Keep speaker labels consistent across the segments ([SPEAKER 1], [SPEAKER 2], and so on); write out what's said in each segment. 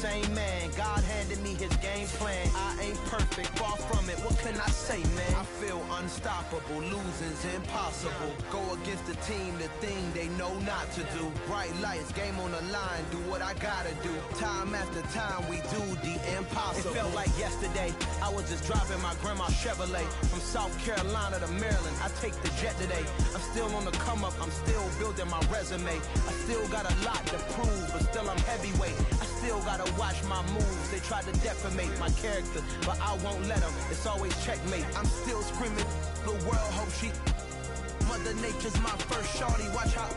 [SPEAKER 1] same man. God handed me his game plan. I ain't perfect, far from it. What can I say, man? I feel unstoppable. Losing's impossible. Go against the team, the thing they know not to do. Bright lights, game on the line. Do what I gotta do. Time after time, we do the impossible. It felt like yesterday. I was just driving my grandma's Chevrolet from South Carolina to Maryland. I take the jet today. I'm still on the come up. I'm still building my resume. I still got a lot to prove, but still I'm heavyweight. I still gotta watch my moves. They tried to defamate my character, but I won't let them. It's always checkmate. I'm still screaming. The world hope she. Mother Nature's my first shorty. Watch how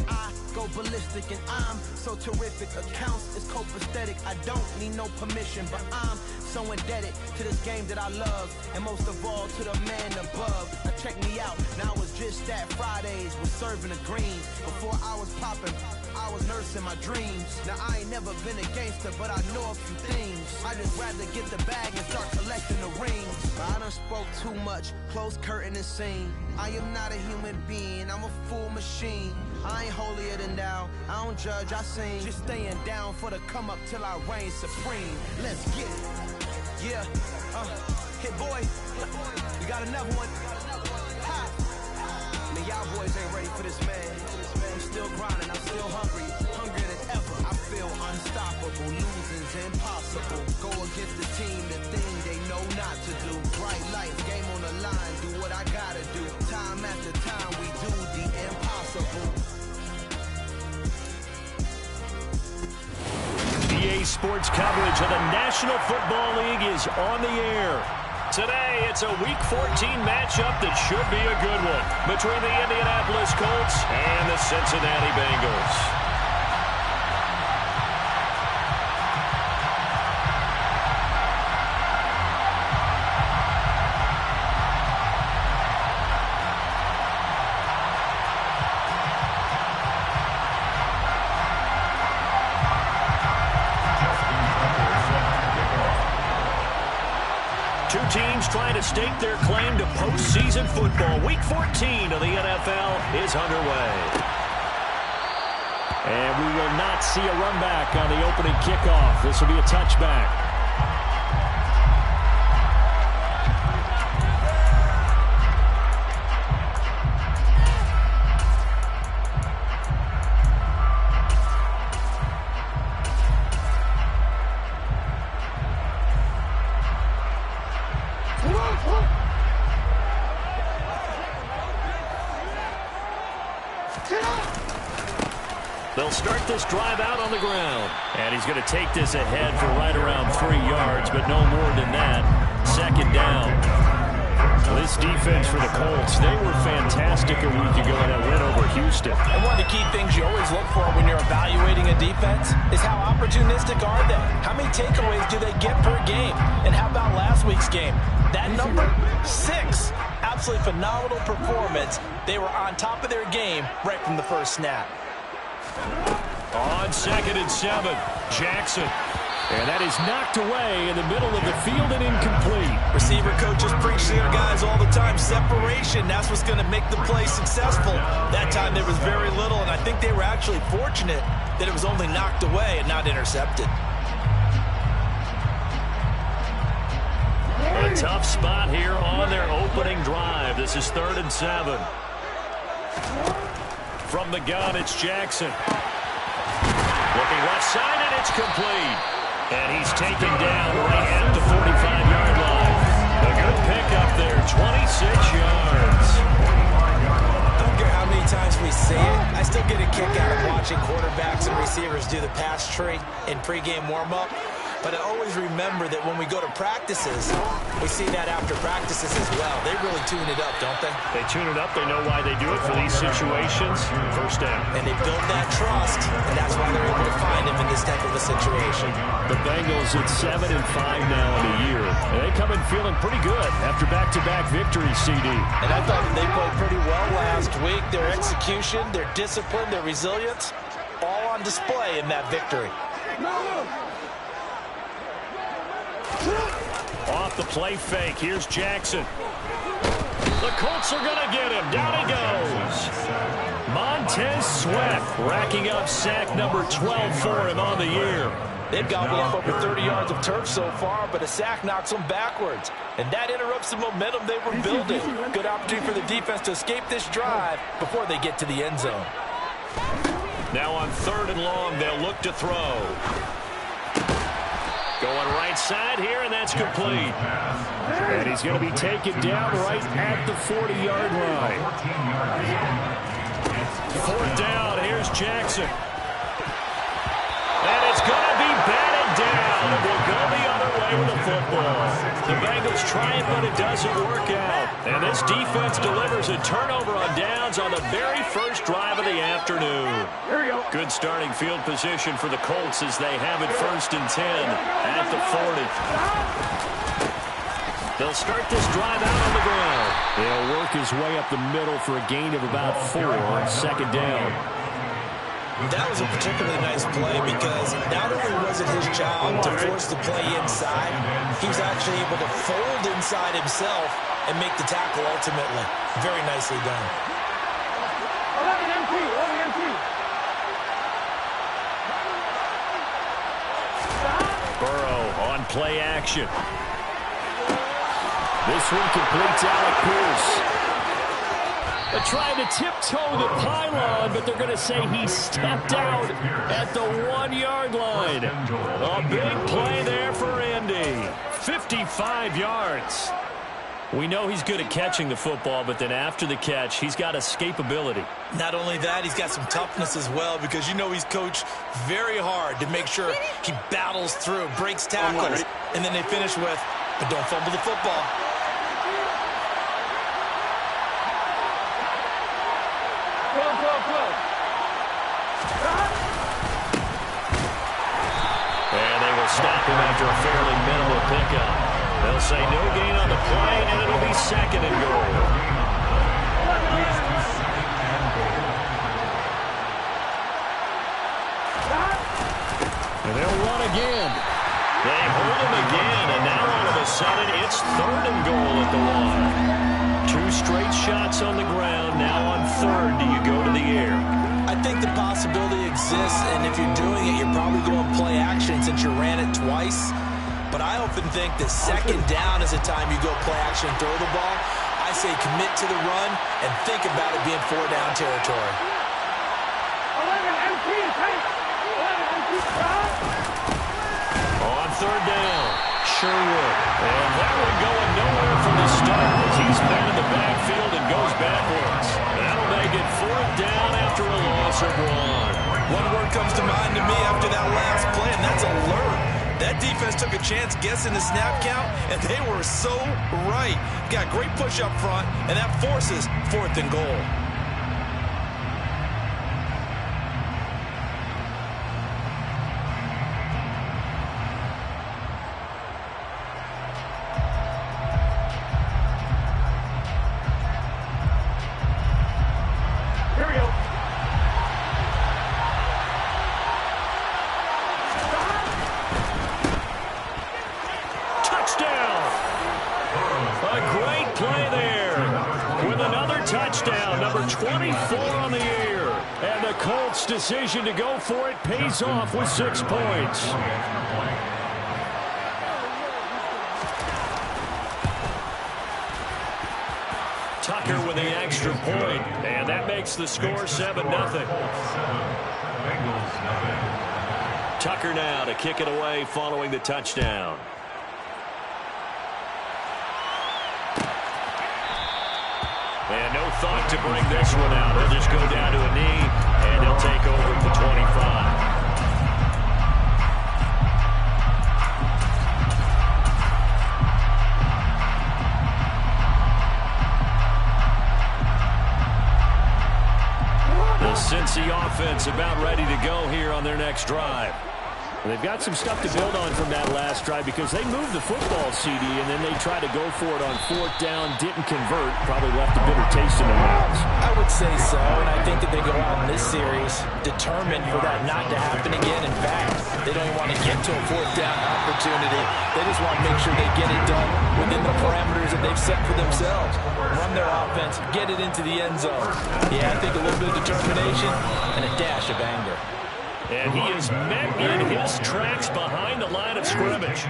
[SPEAKER 1] I go ballistic, and I'm so terrific. Accounts is copacetic. I don't need no permission, but I'm so indebted to this game that I love, and most of all to the man above. Now check me out. Now it was just that Fridays was serving the greens. Before I was popping, I was nursing my dreams. Now I ain't never been a gangster, but I know a few things. I just rather get the bag and start collecting the rings. But I done spoke too much. Close curtain and scene. I am not a human being. I'm a full machine. I ain't holier than thou. I don't judge, I sing. Just staying down for the come up till I reign supreme. Let's get it. Yeah. Hit boy. You got another one. Ha. Man, y'all boys ain't ready for this, man. I'm still grinding. I'm still hungry. Hungrier than ever. I feel unstoppable. Losing's impossible. Go against the team, the thing they know not to do. Bright lights, game on the line. Do what I gotta do. Time after time, we do the impossible.
[SPEAKER 2] EA Sports coverage of the National Football League is on the air. Today, it's a Week 14 matchup that should be a good one between the Indianapolis Colts and the Cincinnati Bengals. Two teams trying to stake their claim to postseason football. Week 14 of the NFL is underway. And we will not see a run back on the opening kickoff. This will be a touchback. They'll start this drive out on the ground. And he's going to take this ahead for right around 3 yards, but no more than that. Second down. This defense for the Colts, they were fantastic a week ago in that win over Houston.
[SPEAKER 3] And one of the key things you always look for when you're evaluating a defense is how opportunistic are they? How many takeaways do they get per game? And how about last week's game? That number, 6. Absolutely phenomenal performance. They were on top of their game right from the first snap.
[SPEAKER 2] On 2nd and 7, Jackson. And that is knocked away in the middle of the field and incomplete.
[SPEAKER 3] Receiver coaches preach to their guys all the time. Separation, that's what's going to make the play successful. That time there was very little, and I think they were actually fortunate that it was only knocked away and not intercepted.
[SPEAKER 2] A tough spot here on their opening drive. This is 3rd and 7. From the gun, it's Jackson. Looking left side, and it's complete. And he's taken down right at the 45-yard line. A good pickup there, 26 yards.
[SPEAKER 3] I don't care how many times we see it, I still get a kick out of watching quarterbacks and receivers do the pass tree in pregame warm-up. But I always remember that when we go to practices, we see that after practices as well. They really tune it up, don't they?
[SPEAKER 2] They tune it up. They know why they do it for these situations. First down.
[SPEAKER 3] And they build that trust, and that's why they're able to find him in this type of a situation.
[SPEAKER 2] The Bengals at 7-5 now in a year. And they come in feeling pretty good after back-to-back victories, CD.
[SPEAKER 3] And I thought that they played pretty well last week. Their execution, their discipline, their resilience, all on display in that victory.
[SPEAKER 2] Off the play fake, here's Jackson. The Colts are going to get him. Down he goes. Montez Sweat racking up sack number 12 for him on the year.
[SPEAKER 3] They've gobbled up over 30 yards of turf so far, but a sack knocks them backwards. And that interrupts the momentum they were building. Good opportunity for the defense to escape this drive before they get to the end zone.
[SPEAKER 2] Now on 3rd and long, they'll look to throw. Going right side here, and that's complete. And he's going to be taken down right at the 40-yard line. 4th down, here's Jackson. And it's going to be batted down. It will go the other way with the football. The Bengals try it, but it doesn't work out. And this defense delivers a turnover on downs on the very first drive of the afternoon. Good starting field position for the Colts as they have it 1st and 10 at the 40. They'll start this drive out on the ground. He'll work his way up the middle for a gain of about 4 on 2nd down.
[SPEAKER 3] That was a particularly nice play because not only was it his job to force the play inside, he was actually able to fold inside himself and make the tackle ultimately. Very nicely done.
[SPEAKER 2] Burrow on play action. This one completes Alec Pierce. They're trying to tiptoe the pylon, but they're going to say he stepped out at the 1-yard line. A big play there for Indy. 55 yards. We know he's good at catching the football, but then after the catch, he's got escapability.
[SPEAKER 3] Not only that, he's got some toughness as well because you know he's coached very hard to make sure he battles through, breaks tackles, and then they finish with, but don't fumble the football.
[SPEAKER 2] And they will stop him after a fairly minimal pickup. They'll say no gain on the play, and it'll be 2nd and goal. And they'll run again. They hold him again, and now all of a sudden it's 3rd and goal at the 1. 2 straight shots on the ground. Now on 3rd, do you go to the air?
[SPEAKER 3] I think the possibility exists, and if you're doing it, you're probably going play action since you ran it twice. But I often think that 2nd down is the time you go play action and throw the ball. I say commit to the run and think about it being 4-down territory.
[SPEAKER 2] On 3rd down, Sherwood. And that one going nowhere from the start as he's been in the backfield and goes backwards. That'll make it 4th down after a loss of 1.
[SPEAKER 3] One word comes to mind to me after that last play, and that's alert. That defense took a chance guessing the snap count, and they were so right. Got great push up front, and that forces 4th and goal.
[SPEAKER 2] Touchdown, number 24 on the year. And the Colts' decision to go for it pays off with 6 points. Tucker with the extra point, and that makes the score 7-0. Tucker now to kick it away following the touchdown. And no thought to bring this one out. He'll just go down to a knee, and he'll take over at the 25. The Cincy offense about ready to go here on their next drive. They've got some stuff to build on from that last drive because they moved the football, CD, and then they tried to go for it on 4th down, didn't convert, probably left a bitter taste in their mouths.
[SPEAKER 3] I would say so, and I think that they go out in this series determined for that not to happen again. In fact, they don't even want to get to a 4th down opportunity. They just want to make sure they get it done within the parameters that they've set for themselves. Run their offense, get it into the end zone. Yeah, I think a little bit of determination and a dash of anger.
[SPEAKER 2] And he is met in his tracks behind the line of scrimmage.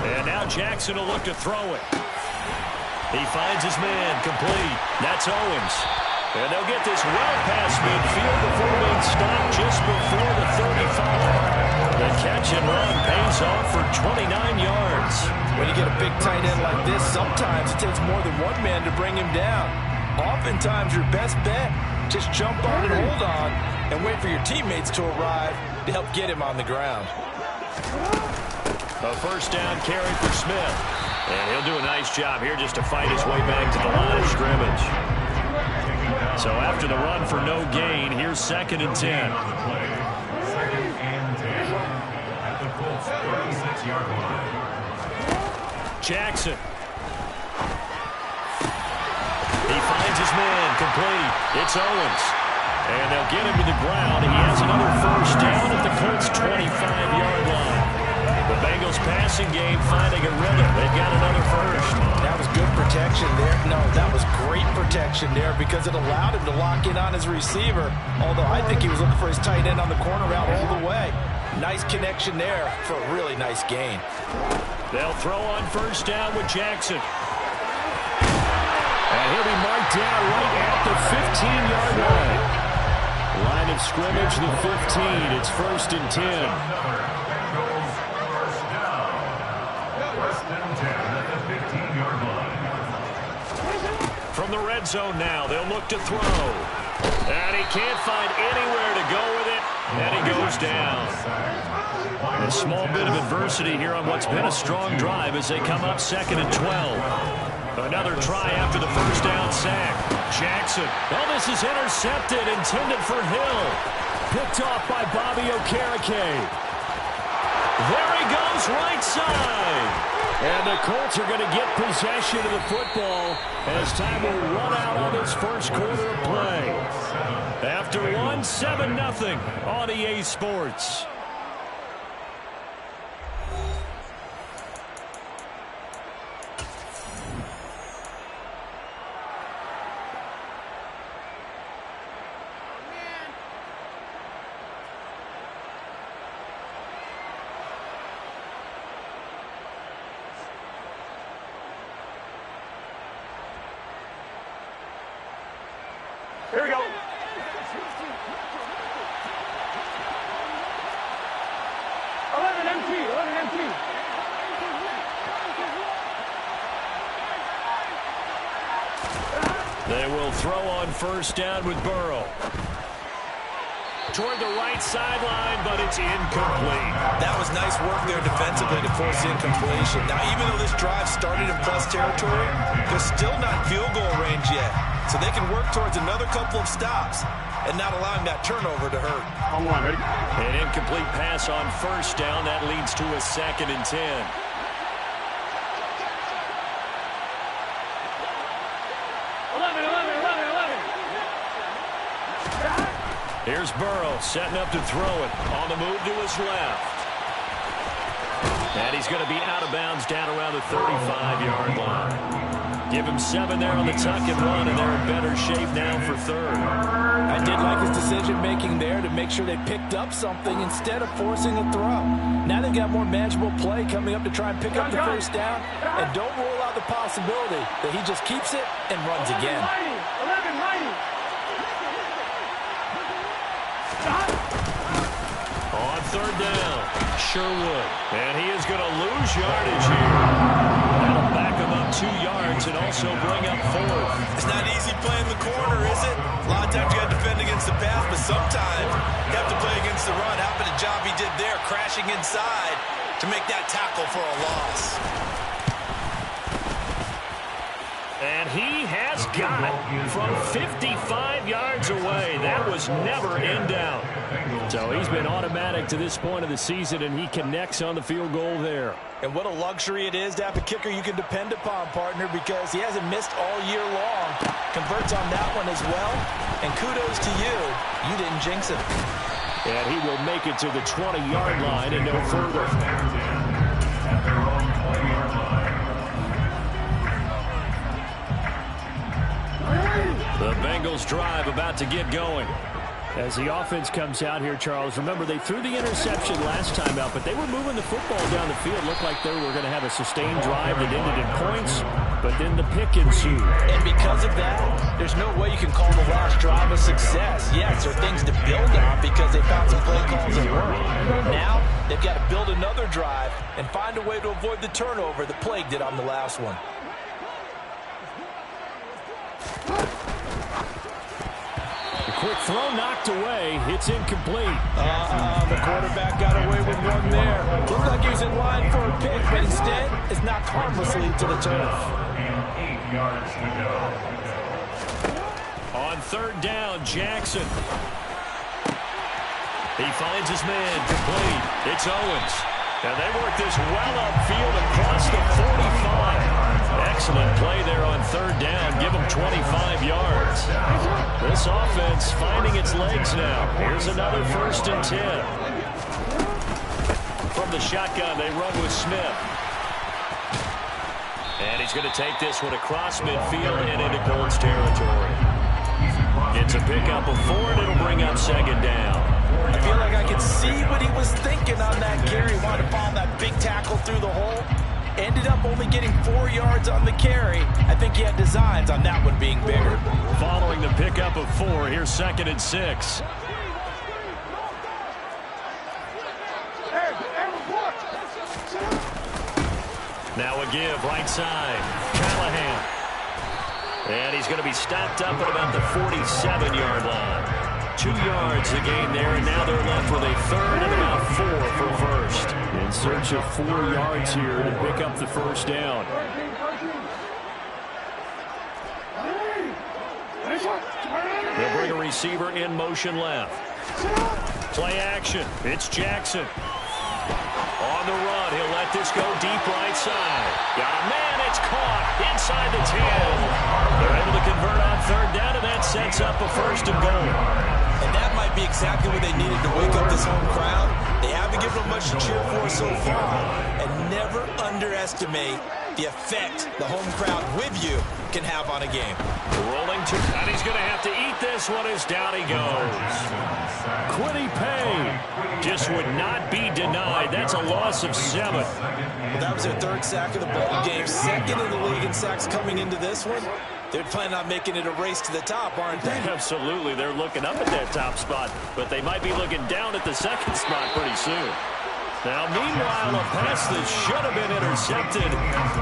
[SPEAKER 2] And now Jackson will look to throw it. He finds his man, complete. That's Owens. And they'll get this well past midfield before being stopped just before the 35. The catch and run pays off for 29 yards.
[SPEAKER 3] When you get a big tight end like this, sometimes it takes more than one man to bring him down. Oftentimes, your best bet, just jump on and hold on and wait for your teammates to arrive to help get him on the ground.
[SPEAKER 2] A first down carry for Smith. And he'll do a nice job here just to fight his way back to the line of scrimmage. So after the run for no gain, here's 2nd and 10.
[SPEAKER 4] At the Colts 36-yard line.
[SPEAKER 2] Jackson. He finds his man, complete. It's Owens. And they'll get him to the ground. He has another first down at the Colts 25-yard line. The Bengals passing game finding a rhythm. They've got another first.
[SPEAKER 3] That was good protection there. No, that was great protection there because it allowed him to lock in on his receiver. Although I think he was looking for his tight end on the corner route all the way. Nice connection there for a really nice gain.
[SPEAKER 2] They'll throw on first down with Jackson. And he'll be marked down right at the 15-yard line. Line of scrimmage, the 15. It's 1st and 10. From the red zone now, they'll look to throw. And he can't find anywhere to go with it, and he goes down. A small bit of adversity here on what's been a strong drive as they come up 2nd and 12. Another try after the first down sack. Jackson. Oh, this is intercepted, intended for Hill. Picked off by Bobby Okereke. There he goes, right side. And the Colts are going to get possession of the football as time will run out on this first quarter of play. After 7-0 on EA Sports.
[SPEAKER 5] Here we go. 11 MT.
[SPEAKER 2] They will throw on first down with Burrow. Toward the right sideline, but it's incomplete.
[SPEAKER 3] That was nice work there defensively to force incompletion. Now, even though this drive started in plus territory, they're still not field goal range yet. So they can work towards another couple of stops and not allowing that turnover to hurt.
[SPEAKER 5] Ready?
[SPEAKER 2] An incomplete pass on first down. That leads to a 2nd and 10. Here's Burrow setting up to throw it. On the move to his left. And he's going to be out of bounds down around the 35-yard line. Give him 7 there on the tuck and run, and they're in better shape now for 3rd.
[SPEAKER 3] I did like his decision-making there to make sure they picked up something instead of forcing a throw. Now they've got more manageable play coming up to try and pick up the first down, and don't rule out the possibility that he just keeps it and runs again.
[SPEAKER 5] 11-90.
[SPEAKER 2] On 3rd down, Sherwood. And he is going to lose yardage here. That'll back him up 2 yards and also bring up 4th.
[SPEAKER 3] It's not easy playing the corner, is it? A lot of times you got to defend against the pass, but sometimes you have to play against the run. How about a job he did there, crashing inside to make that tackle for a loss.
[SPEAKER 2] And he has got it from 55 yards away. That was never in doubt. So he's been automatic to this point of the season, and he connects on the field goal there.
[SPEAKER 3] And what a luxury it is to have a kicker you can depend upon, partner, because he hasn't missed all year long. Converts on that one as well. And kudos to you. You didn't jinx it.
[SPEAKER 2] And he will make it to the 20-yard line and no further. The Bengals drive about to get going.
[SPEAKER 6] As the offense comes out here, Charles, remember they threw the interception last time out, but they were moving the football down the field. Looked like they were going to have a sustained drive that ended in points, but then the pick ensued.
[SPEAKER 3] And because of that, there's no way you can call the last drive a success. Yes, there are things to build on because they found some play calls that work. Now, they've got to build another drive and find a way to avoid the turnover that plagued it on the last one.
[SPEAKER 6] Quick throw knocked away. It's incomplete.
[SPEAKER 3] The quarterback got away with one there. Looked like he was in line for a pick, but instead it's knocked harmlessly to the turf.
[SPEAKER 4] And 8 yards to go.
[SPEAKER 2] On third down, Jackson. He finds his man complete. It's Owens. And they work this well upfield across the 45. Excellent play there on third down. Give them 25 yards. This offense finding its legs now. Here's another 1st and 10. From the shotgun, they run with Smith. And he's going to take this one across midfield and into Colts territory. It's a pickup of 4, and it'll bring up 2nd down.
[SPEAKER 3] I feel like I could see what he was thinking on that carry. Wanted to follow that big tackle through the hole. Ended up only getting 4 yards on the carry. I think he had designs on that one being bigger.
[SPEAKER 2] Following the pickup of 4, here's 2nd and 6. Now a give, right side. Callahan. And he's going to be stopped up at about the 47-yard line. 2 yards the gain there, and now they're left with a 3rd and about 4 for 1st.
[SPEAKER 6] In search of 4 yards here to pick up the 1st down.
[SPEAKER 2] They'll bring a receiver in motion left. Play action. It's Jackson. On the run, he'll let this go deep right side. Got a man, it's caught inside the 10. They're able to convert on third down, and that sets up a 1st and goal.
[SPEAKER 3] And that might be exactly what they needed to wake up this home crowd. They haven't given them much to cheer for so far. And never underestimate the effect the home crowd with you can have on a game.
[SPEAKER 2] Rolling to, and he's going to have to eat this one as down he goes. Quiddy Pay just would not be denied. That's a loss of 7.
[SPEAKER 3] Well, that was their 3rd sack of the ball game. 2nd in the league in sacks coming into this one. They're planning on making it a race to the top, aren't they?
[SPEAKER 2] Absolutely. They're looking up at that top spot, but they might be looking down at the 2nd spot pretty soon. Now, meanwhile, a pass that should have been intercepted,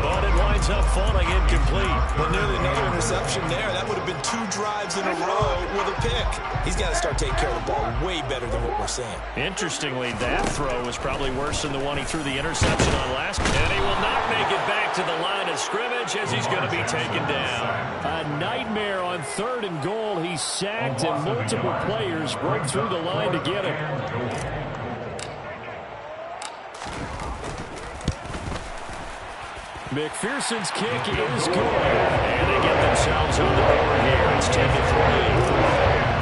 [SPEAKER 2] but it winds up falling incomplete.
[SPEAKER 3] Well, nearly another interception there. That would have been 2 drives in a row with a pick. He's got to start taking care of the ball way better than what we're seeing.
[SPEAKER 2] Interestingly, that throw was probably worse than the one he threw the interception on last. And he will not make it back to the line of scrimmage as he's going to be taken down.
[SPEAKER 6] A nightmare on 3rd and goal. He's sacked, and multiple players broke through the line to get him. McPherson's kick is good.
[SPEAKER 2] And they get themselves on the board here. It's 10-3.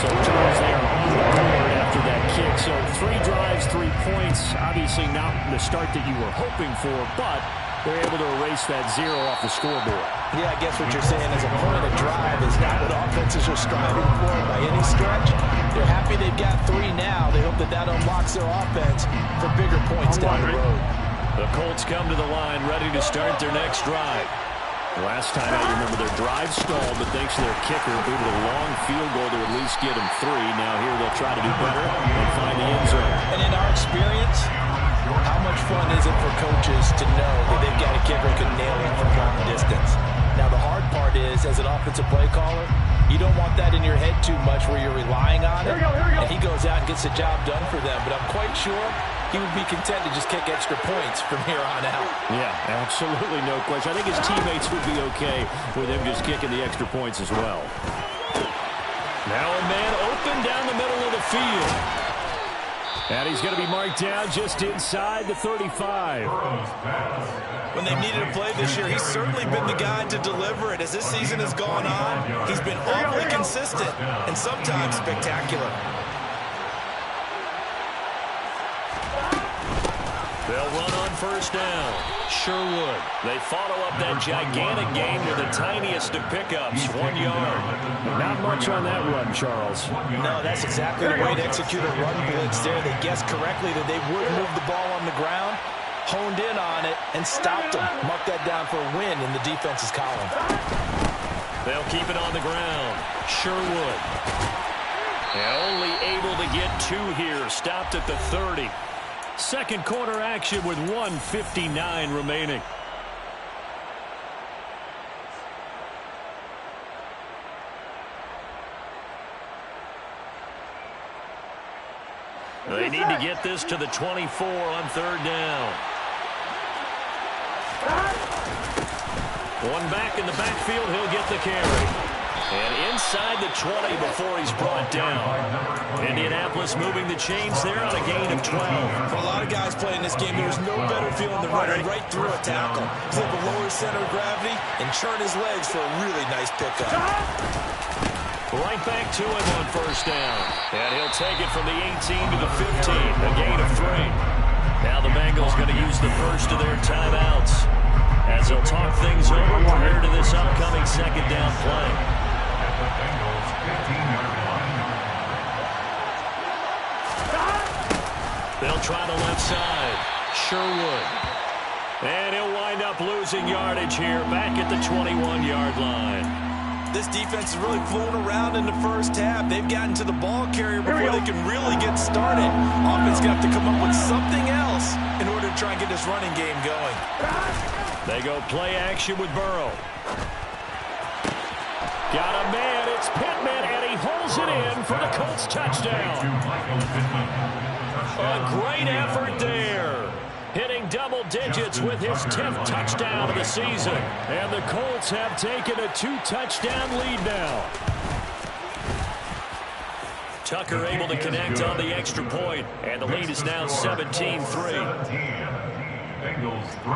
[SPEAKER 6] So Charles there on the board after that kick. So 3 drives, 3 points. Obviously not the start that you were hoping for, but they're able to erase that 0 off the scoreboard.
[SPEAKER 3] Yeah, I guess what you're saying is a point of drive is not what offenses are striving for by any stretch. They're happy they've got 3 now. They hope that that unlocks their offense for bigger points down the road.
[SPEAKER 2] The Colts come to the line ready to start their next drive.
[SPEAKER 6] Last time out, you remember their drive stalled, but thanks to their kicker, able to a long field goal to at least get them 3. Now here they'll try to do better and find the end zone.
[SPEAKER 3] And in our experience, how much fun is it for coaches to know that they've got a kicker who can nail it from long distance? Now the hard part is, as an offensive play caller, you don't want that in your head too much where you're relying on it. And he goes out and gets the job done for them. But I'm quite sure he would be content to just kick extra points from here on out.
[SPEAKER 6] Yeah, absolutely no question. I think his teammates would be okay with him just kicking the extra points as well.
[SPEAKER 2] Now a man open down the middle of the field.
[SPEAKER 6] And he's going to be marked down just inside the 35.
[SPEAKER 3] When they've needed a play this year, he's certainly been the guy to deliver it. As this season has gone on, he's been awfully consistent and sometimes spectacular.
[SPEAKER 2] They'll run on first down. Sherwood. They follow up that gigantic gain with the tiniest of pickups, 1 yard.
[SPEAKER 6] Not much on that run, Charles.
[SPEAKER 3] No, that's exactly the way to execute a run blitz there. They guessed correctly that they would move the ball on the ground, honed in on it, and stopped them. Mark that down for a win in the defense's column.
[SPEAKER 2] They'll keep it on the ground. Sherwood. And only able to get 2 here. Stopped at the 30. Second quarter action with 1:59 remaining. They need to get this to the 24 on third down. One back in the backfield, he'll get the carry. And inside the 20 before he's brought down. Indianapolis moving the chains there on a gain of 12.
[SPEAKER 3] For a lot of guys playing this game, there was no better feeling than running right through a tackle. He's able to lower his center of gravity and churn his legs for a really nice pickup.
[SPEAKER 2] Right back to him on first down. And he'll take it from the 18 to the 15, a gain of 3. Now the Bengals going to use the first of their timeouts as they'll talk things over prior to this upcoming second down play.
[SPEAKER 4] The Bengals 15-yard line.
[SPEAKER 2] They'll try the left side. Sherwood. And he'll wind up losing yardage here back at the 21-yard line.
[SPEAKER 3] This defense is really flown around in the first half. They've gotten to the ball carrier before they can really get started. Offense got to come up with something else in order to try and get this running game going.
[SPEAKER 2] They go play action with Burrow. Got a man, it's Pittman, and he holds it in for the Colts touchdown. A great effort there. Hitting double digits with his 10th touchdown of the season. And the Colts have taken a 2-touchdown lead now. Tucker able to connect on the extra point, and the lead is now 17-3.
[SPEAKER 4] Bengals 3.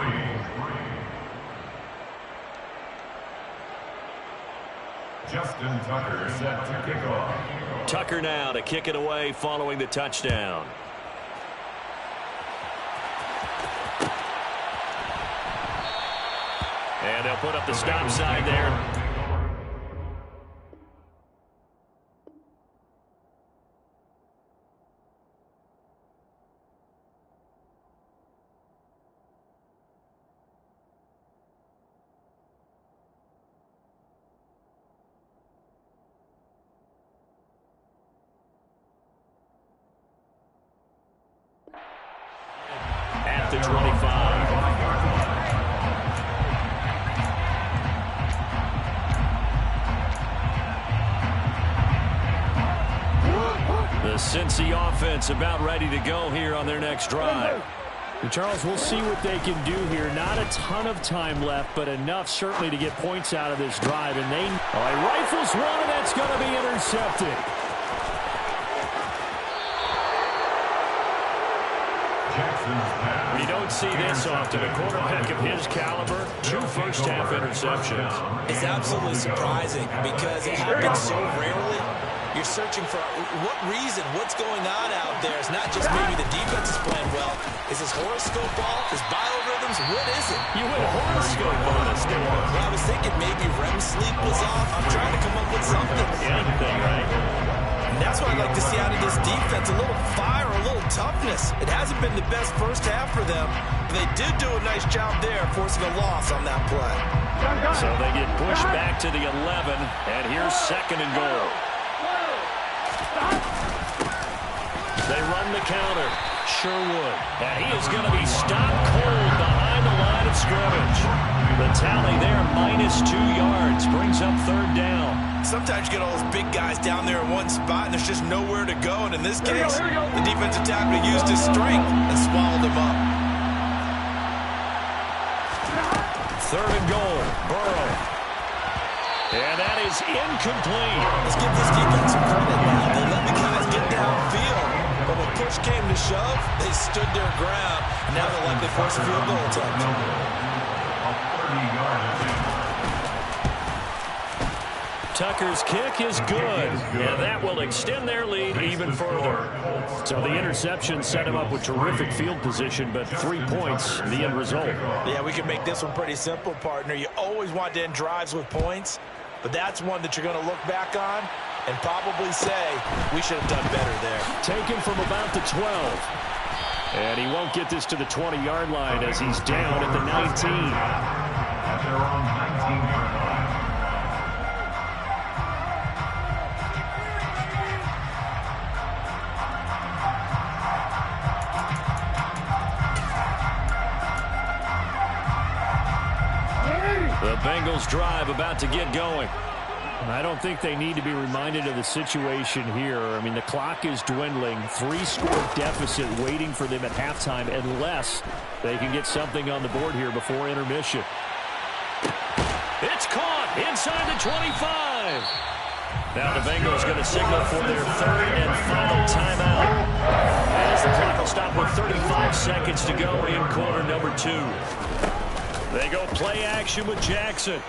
[SPEAKER 4] Justin Tucker set to kick off.
[SPEAKER 2] Tucker now to kick it away following the touchdown. And they'll put up the stop sign there. At the 25. The Cincy offense about ready to go here on their next drive.
[SPEAKER 6] And Charles, we'll see what they can do here. Not a ton of time left, but enough certainly to get points out of this drive. And they rifles one, and that's going to be intercepted.
[SPEAKER 2] We don't see this often. A quarterback of his caliber, 2 first-half interceptions.
[SPEAKER 3] It's absolutely surprising because it happens so rarely. You're searching for what reason, what's going on out there. It's not just maybe the defense is playing well. Is his horoscope off? His biorhythms? What is it?
[SPEAKER 2] You went horoscope on us, Dan.
[SPEAKER 3] Well, I was thinking maybe REM sleep was off. I'm trying to come up with something.
[SPEAKER 2] Anything, right?
[SPEAKER 3] And that's what I'd like to see out of this defense. A little fire, a little toughness. It hasn't been the best first half for them. But they did do a nice job there, forcing a loss on that play.
[SPEAKER 2] So they get pushed back to the 11, and here's second and goal. They run the counter. Sherwood. And he is going to be stopped cold behind the line of scrimmage. The tally there, -2 yards, brings up third down.
[SPEAKER 3] Sometimes you get all those big guys down there in one spot, and there's just nowhere to go. And in this case, the defensive tackle used his strength and swallowed him up.
[SPEAKER 2] Third and goal. Burrow. And that is incomplete.
[SPEAKER 3] Let's give this defense some credit now. They let the guys get downfield. But when push came to shove, they stood their ground. Now they're likely force a field goal attempt.
[SPEAKER 2] Tucker's kick is good, and that will extend their lead even further.
[SPEAKER 6] So the interception set him up with terrific field position, but 3 points, the end result.
[SPEAKER 3] Yeah, we can make this one pretty simple, partner. You always want to end drives with points, but that's one that you're going to look back on and probably say, we should have done better there.
[SPEAKER 6] Taken from about the 12. And he won't get this to the 20-yard line as he's down at the 19.
[SPEAKER 4] At their own 19-yard line.
[SPEAKER 2] The Bengals drive about to get going.
[SPEAKER 6] I don't think they need to be reminded of the situation here. I mean, the clock is dwindling. 3-score deficit waiting for them at halftime unless they can get something on the board here before intermission.
[SPEAKER 2] It's caught inside the 25. Now the Bengals going to signal for their third and final timeout. As the clock will stop with 35 seconds to go in quarter number 2. They go play action with Jackson.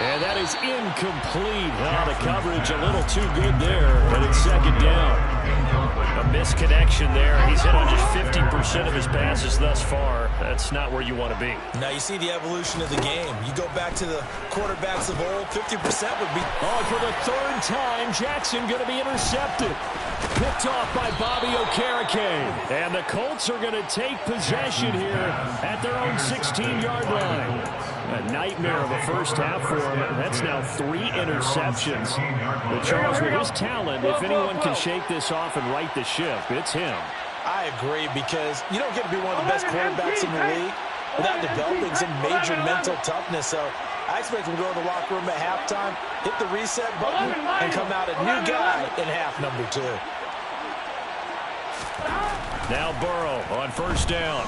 [SPEAKER 6] And that is incomplete. Oh, the coverage a little too good there, but it's second down.
[SPEAKER 2] A misconnection there. He's hit on just 50% of his passes thus far. That's not where you want to be.
[SPEAKER 3] Now you see the evolution of the game. You go back to the quarterbacks of old, 50% would be...
[SPEAKER 6] Oh, for the third time, Jackson going to be intercepted. Picked off by Bobby Okereke. And the Colts are going to take possession here at their own 16-yard line. A nightmare of a first half for him. That's now 3 interceptions. But Charles, with his talent, if anyone can shake this off and right the ship, it's him.
[SPEAKER 3] I agree, because you don't get to be one of the best quarterbacks in the league without developing some major mental toughness. So I expect him to go to the locker room at halftime, hit the reset button, and come out a new guy in half number 2.
[SPEAKER 2] Now Burrow on first down.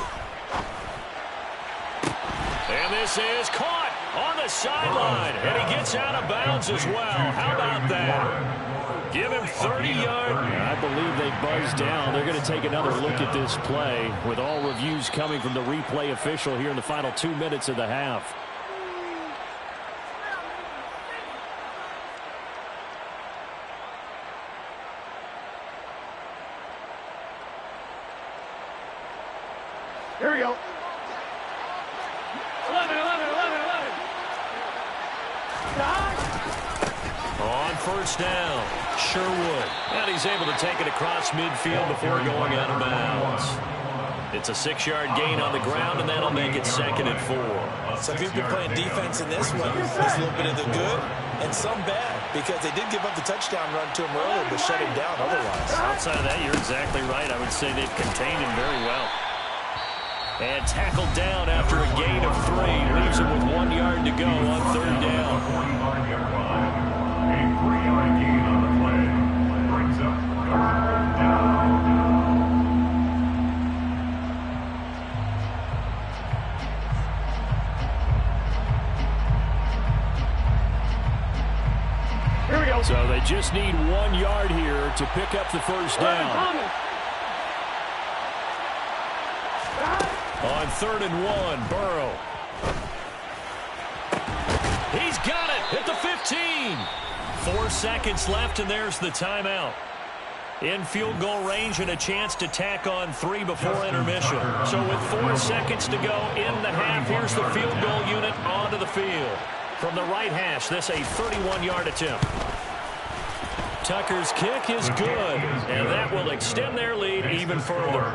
[SPEAKER 2] And this is caught on the sideline. And he gets out of bounds as well. How about that? Give him 30 yards.
[SPEAKER 6] I believe they buzzed down. They're going to take another look at this play with all reviews coming from the replay official here in the final 2 minutes of the half.
[SPEAKER 5] Here we go. 11.
[SPEAKER 2] On first down, Sherwood. And he's able to take it across midfield before going out of bounds. It's a 6-yard gain on the ground, and that'll make it 2nd and 4.
[SPEAKER 3] So if you've been playing defense in this one, there's a little bit of the good and some bad, because they did give up the touchdown run to him earlier, but shut him down otherwise.
[SPEAKER 2] Outside of that, you're exactly right. I would say they've contained him very well. And tackled down after a gain of 3. Leaves him with 1 yard to go on third down.
[SPEAKER 4] 45-yard line. A 3-yard gain on the play. Brings up third down.
[SPEAKER 5] Here we go.
[SPEAKER 6] So they just need 1 yard here to pick up the first down.
[SPEAKER 2] On 3rd and 1, Burrow. He's got it at the 15. 4 seconds left, and there's the timeout. In field goal range and a chance to tack on 3 before intermission. So with 4 seconds to go in the half, here's the field goal unit onto the field. From the right hash, this a 31-yard attempt. Tucker's kick is good, and that will extend their lead even further.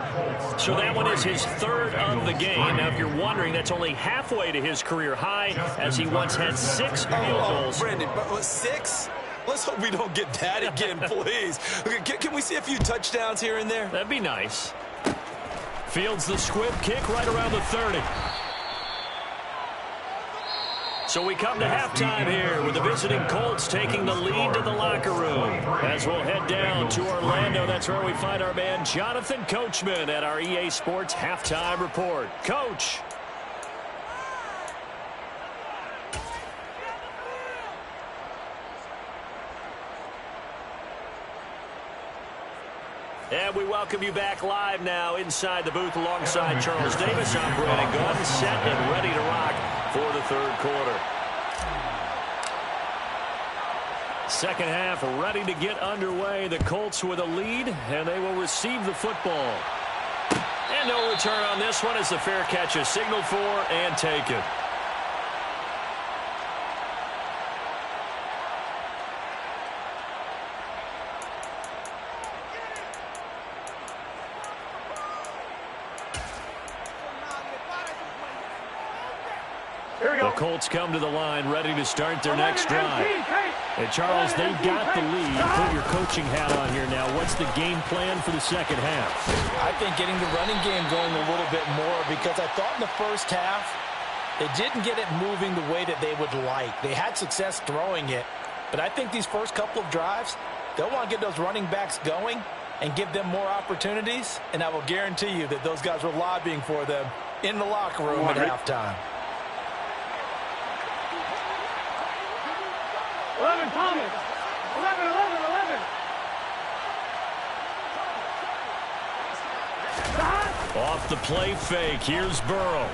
[SPEAKER 2] So that one is his 3rd of the game. Now, if you're wondering, that's only halfway to his career high, as he once had 6 field goals.
[SPEAKER 3] Brandon, but 6? Let's hope we don't get that again, please. Can we see a few touchdowns here and there?
[SPEAKER 2] That'd be nice. Fields the squib kick right around the 30. So we come to halftime here with the visiting Colts taking the lead to the locker room. As we'll head down to Orlando, that's where we find our man Jonathan Coachman at our EA Sports Halftime Report. Coach. And we welcome you back live now inside the booth alongside Charles Davis. I'm Brandon Gunn, set and ready to rock for the 3rd quarter. Second half ready to get underway. The Colts with a lead, and they will receive the football. And no return on this one as the fair catch is signaled for and taken. The Colts come to the line ready to start their next drive.
[SPEAKER 6] And Charles, they've got the lead. Put your coaching hat on here now. What's the game plan for the second half?
[SPEAKER 3] I think getting the running game going a little bit more, because I thought in the first half they didn't get it moving the way that they would like. They had success throwing it, but I think these first couple of drives, they'll want to get those running backs going and give them more opportunities, and I will guarantee you that those guys were lobbying for them in the locker room at halftime.
[SPEAKER 5] 11, Thomas. 11.
[SPEAKER 2] Off the play fake. Here's Burrow.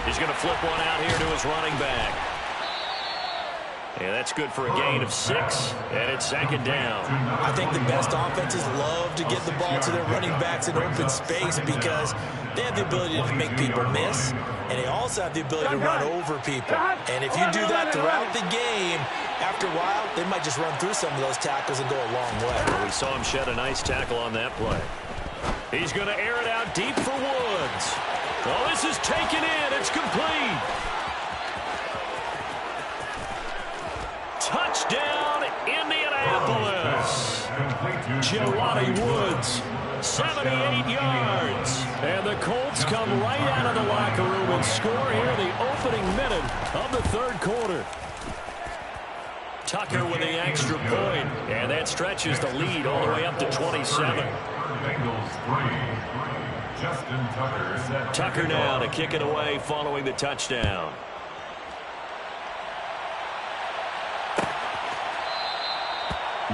[SPEAKER 2] He's going to flip one out here to his running back. And that's good for a gain of 6, and it's second down.
[SPEAKER 3] I think the best offenses love to get the ball to their running backs in open space because they have the ability to make people miss, and they also have the ability to run over people. And if you do that throughout the game, after a while, they might just run through some of those tackles and go a long way.
[SPEAKER 2] Well, we saw him shed a nice tackle on that play. He's going to air it out deep for Woods. Oh, this is taken in. It's complete. Touchdown, Indianapolis. Jelani Woods, 78 yards. And the Colts come right out of the locker room and score here the opening minute of the third quarter. Tucker with the extra point, and that stretches the lead all the way up to 27. Tucker now to kick it away following the touchdown.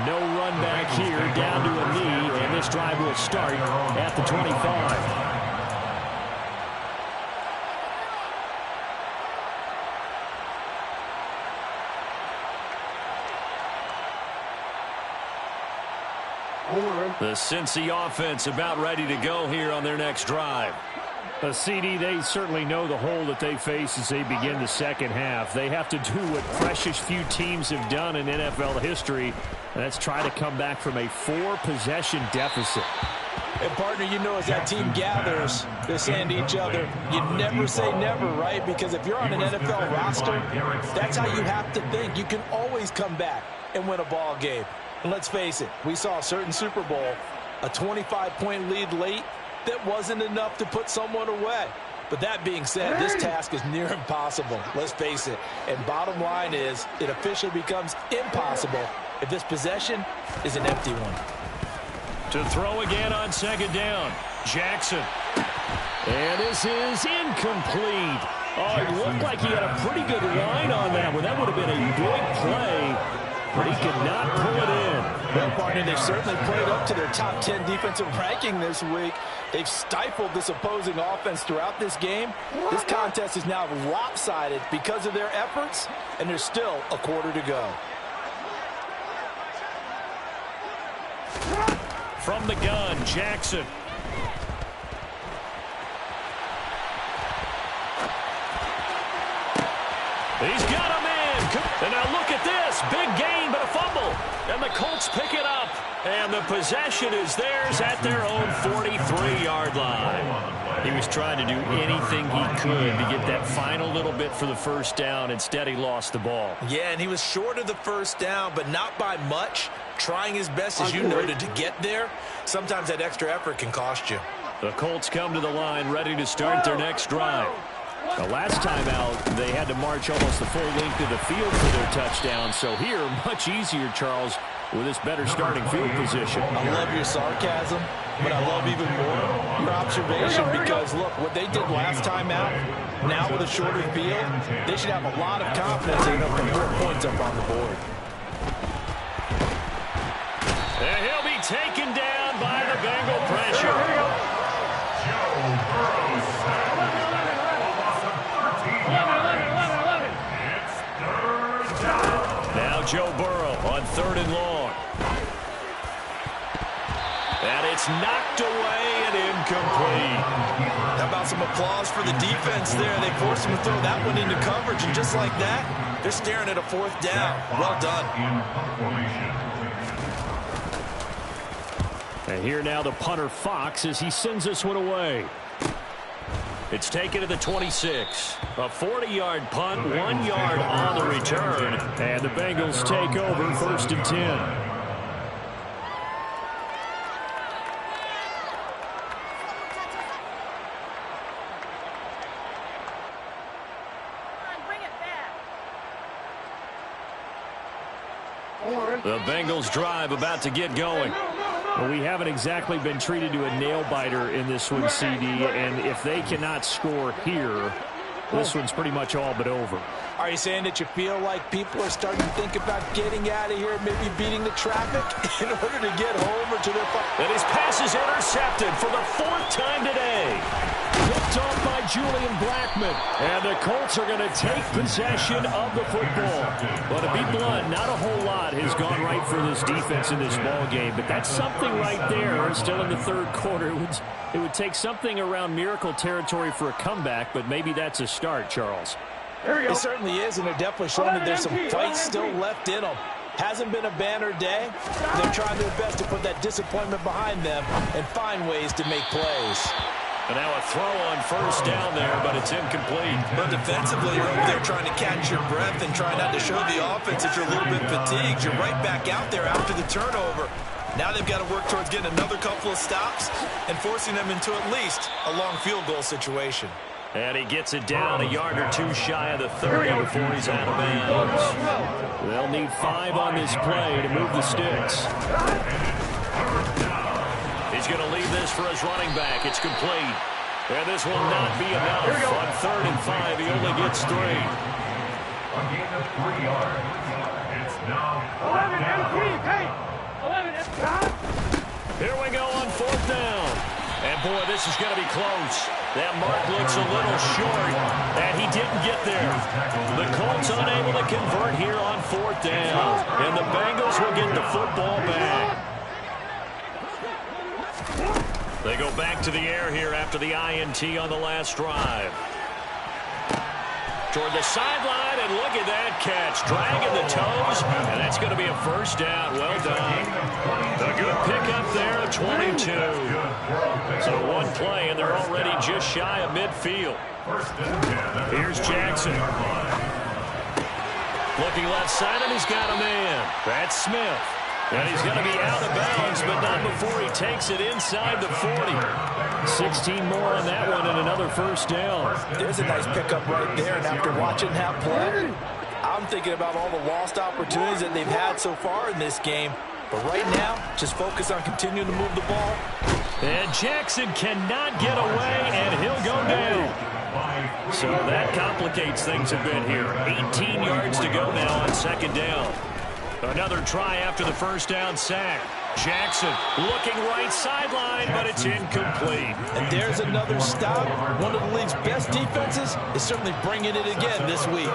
[SPEAKER 6] No run back here, down to a knee, and this drive will start at the 25.
[SPEAKER 2] The Cincy offense about ready to go here on their next drive.
[SPEAKER 6] A CD, they certainly know the hole that they face as they begin the second half. They have to do what precious few teams have done in NFL history, and that's try to come back from a 4-possession deficit.
[SPEAKER 3] And, partner, you know, as that team gathers, they're saying to each other, you never say never, right? Because if you're on an NFL roster, that's how you have to think. You can always come back and win a ball game. And let's face it, we saw a certain Super Bowl, a 25-point lead late, that wasn't enough to put someone away. But that being said, this task is near impossible. Let's face it. And bottom line is, it officially becomes impossible if this possession is an empty one.
[SPEAKER 2] To throw again on second down, Jackson.
[SPEAKER 6] And this is incomplete. Oh, it looked like he had a pretty good line on that one. That would have been a big play, but he could not pull it in.
[SPEAKER 3] Well, partner, they've certainly played up to their top 10 defensive ranking this week. They've stifled this opposing offense throughout this game. This contest is now lopsided because of their efforts, and there's still a quarter to go.
[SPEAKER 2] From the gun, Jackson. He's got him in. And now look at this. Big gain, but a fumble. And the Colts pick it up. And the possession is theirs at their own 43-yard line. He was trying to do anything he could to get that final little bit for the first down. Instead, he lost the ball.
[SPEAKER 3] Yeah, and he was short of the first down, but not by much. Trying his best, as you noted, to get there. Sometimes that extra effort can cost you.
[SPEAKER 2] The Colts come to the line ready to start their next drive.
[SPEAKER 6] The last time out, they had to march almost the full length of the field for their touchdown. So here, much easier, Charles, with this better starting field position.
[SPEAKER 3] I love your sarcasm, but I love even more your observation because, look, what they did last time out, now with a shorter field, they should have a lot of confidence in enough to put points up on the board.
[SPEAKER 2] And he'll be taken down by the Bengal pressure. Now down. And it's knocked away and incomplete.
[SPEAKER 3] How about some applause for the defense there? They forced him to throw that one into coverage, and just like that, they're staring at a 4th down. Well done.
[SPEAKER 6] And here now the punter Fox as he sends this one away.
[SPEAKER 2] It's taken to the 26. A 40-yard punt, 1 yard on the return.
[SPEAKER 6] And the Bengals take over 1st and 10.
[SPEAKER 2] The Bengals drive about to get going.
[SPEAKER 6] Well, we haven't exactly been treated to a nail-biter in this one, CD, and if they cannot score here, this one's pretty much all but over.
[SPEAKER 3] Are you saying that you feel like people are starting to think about getting out of here, maybe beating the traffic in order to get home or to their farm?
[SPEAKER 2] And his pass is intercepted for the 4th time today.
[SPEAKER 6] Picked off by Julian Blackmon. And the Colts are going to take possession of the football. But to be blunt, not a whole lot has gone right for this defense in this ball game. But that's something right there. Still in the 3rd quarter. It would take something around miracle territory for a comeback, but maybe that's a start, Charles.
[SPEAKER 3] It certainly is, and they're definitely showing that there's some fight still left in them. Hasn't been a banner day. They're trying their best to put that disappointment behind them and find ways to make plays.
[SPEAKER 2] And now a throw on 1st down there, but it's incomplete.
[SPEAKER 3] But defensively, you're over there trying to catch your breath and try not to show the offense that you're a little bit fatigued. You're right back out there after the turnover. Now they've got to work towards getting another couple of stops and forcing them into at least a long field goal situation.
[SPEAKER 2] And he gets it down a yard or 2 shy of the 30 before he's out of bounds.
[SPEAKER 6] They'll need 5 on this play to move the sticks.
[SPEAKER 2] He's going to leave this for his running back. It's complete. And this will not be enough. On 3rd and 5, he only gets 3.
[SPEAKER 4] A gain of 3 yards. It's now
[SPEAKER 5] 11 empty. Hey, 11 empty.
[SPEAKER 2] Here we go on 4th down. And, boy, this is going to be close. That mark looks a little short, and he didn't get there. The Colts unable to convert here on 4th down, and the Bengals will get the football back. They go back to the air here after the INT on the last drive. Toward the sideline, and look at that catch. Dragging the toes, and that's going to be a 1st down. Well done. A good pickup there at 22. So 1 play, and they're already just shy of midfield. Here's Jackson. Looking left side, and he's got a man. That's Smith. And he's going to be out of bounds, but not before he takes it inside the 40.
[SPEAKER 6] 16 more on that one and another 1st down.
[SPEAKER 3] There's a nice pickup right there, and after watching that play, I'm thinking about all the lost opportunities that they've had so far in this game. But right now, just focus on continuing to move the ball.
[SPEAKER 2] And Jackson cannot get away, and he'll go down. So that complicates things a bit here. 18 yards to go now on 2nd down. Another try after the 1st down sack. Jackson looking right sideline, but it's incomplete.
[SPEAKER 3] And there's another stop. One of the league's best defenses is certainly bringing it again this week.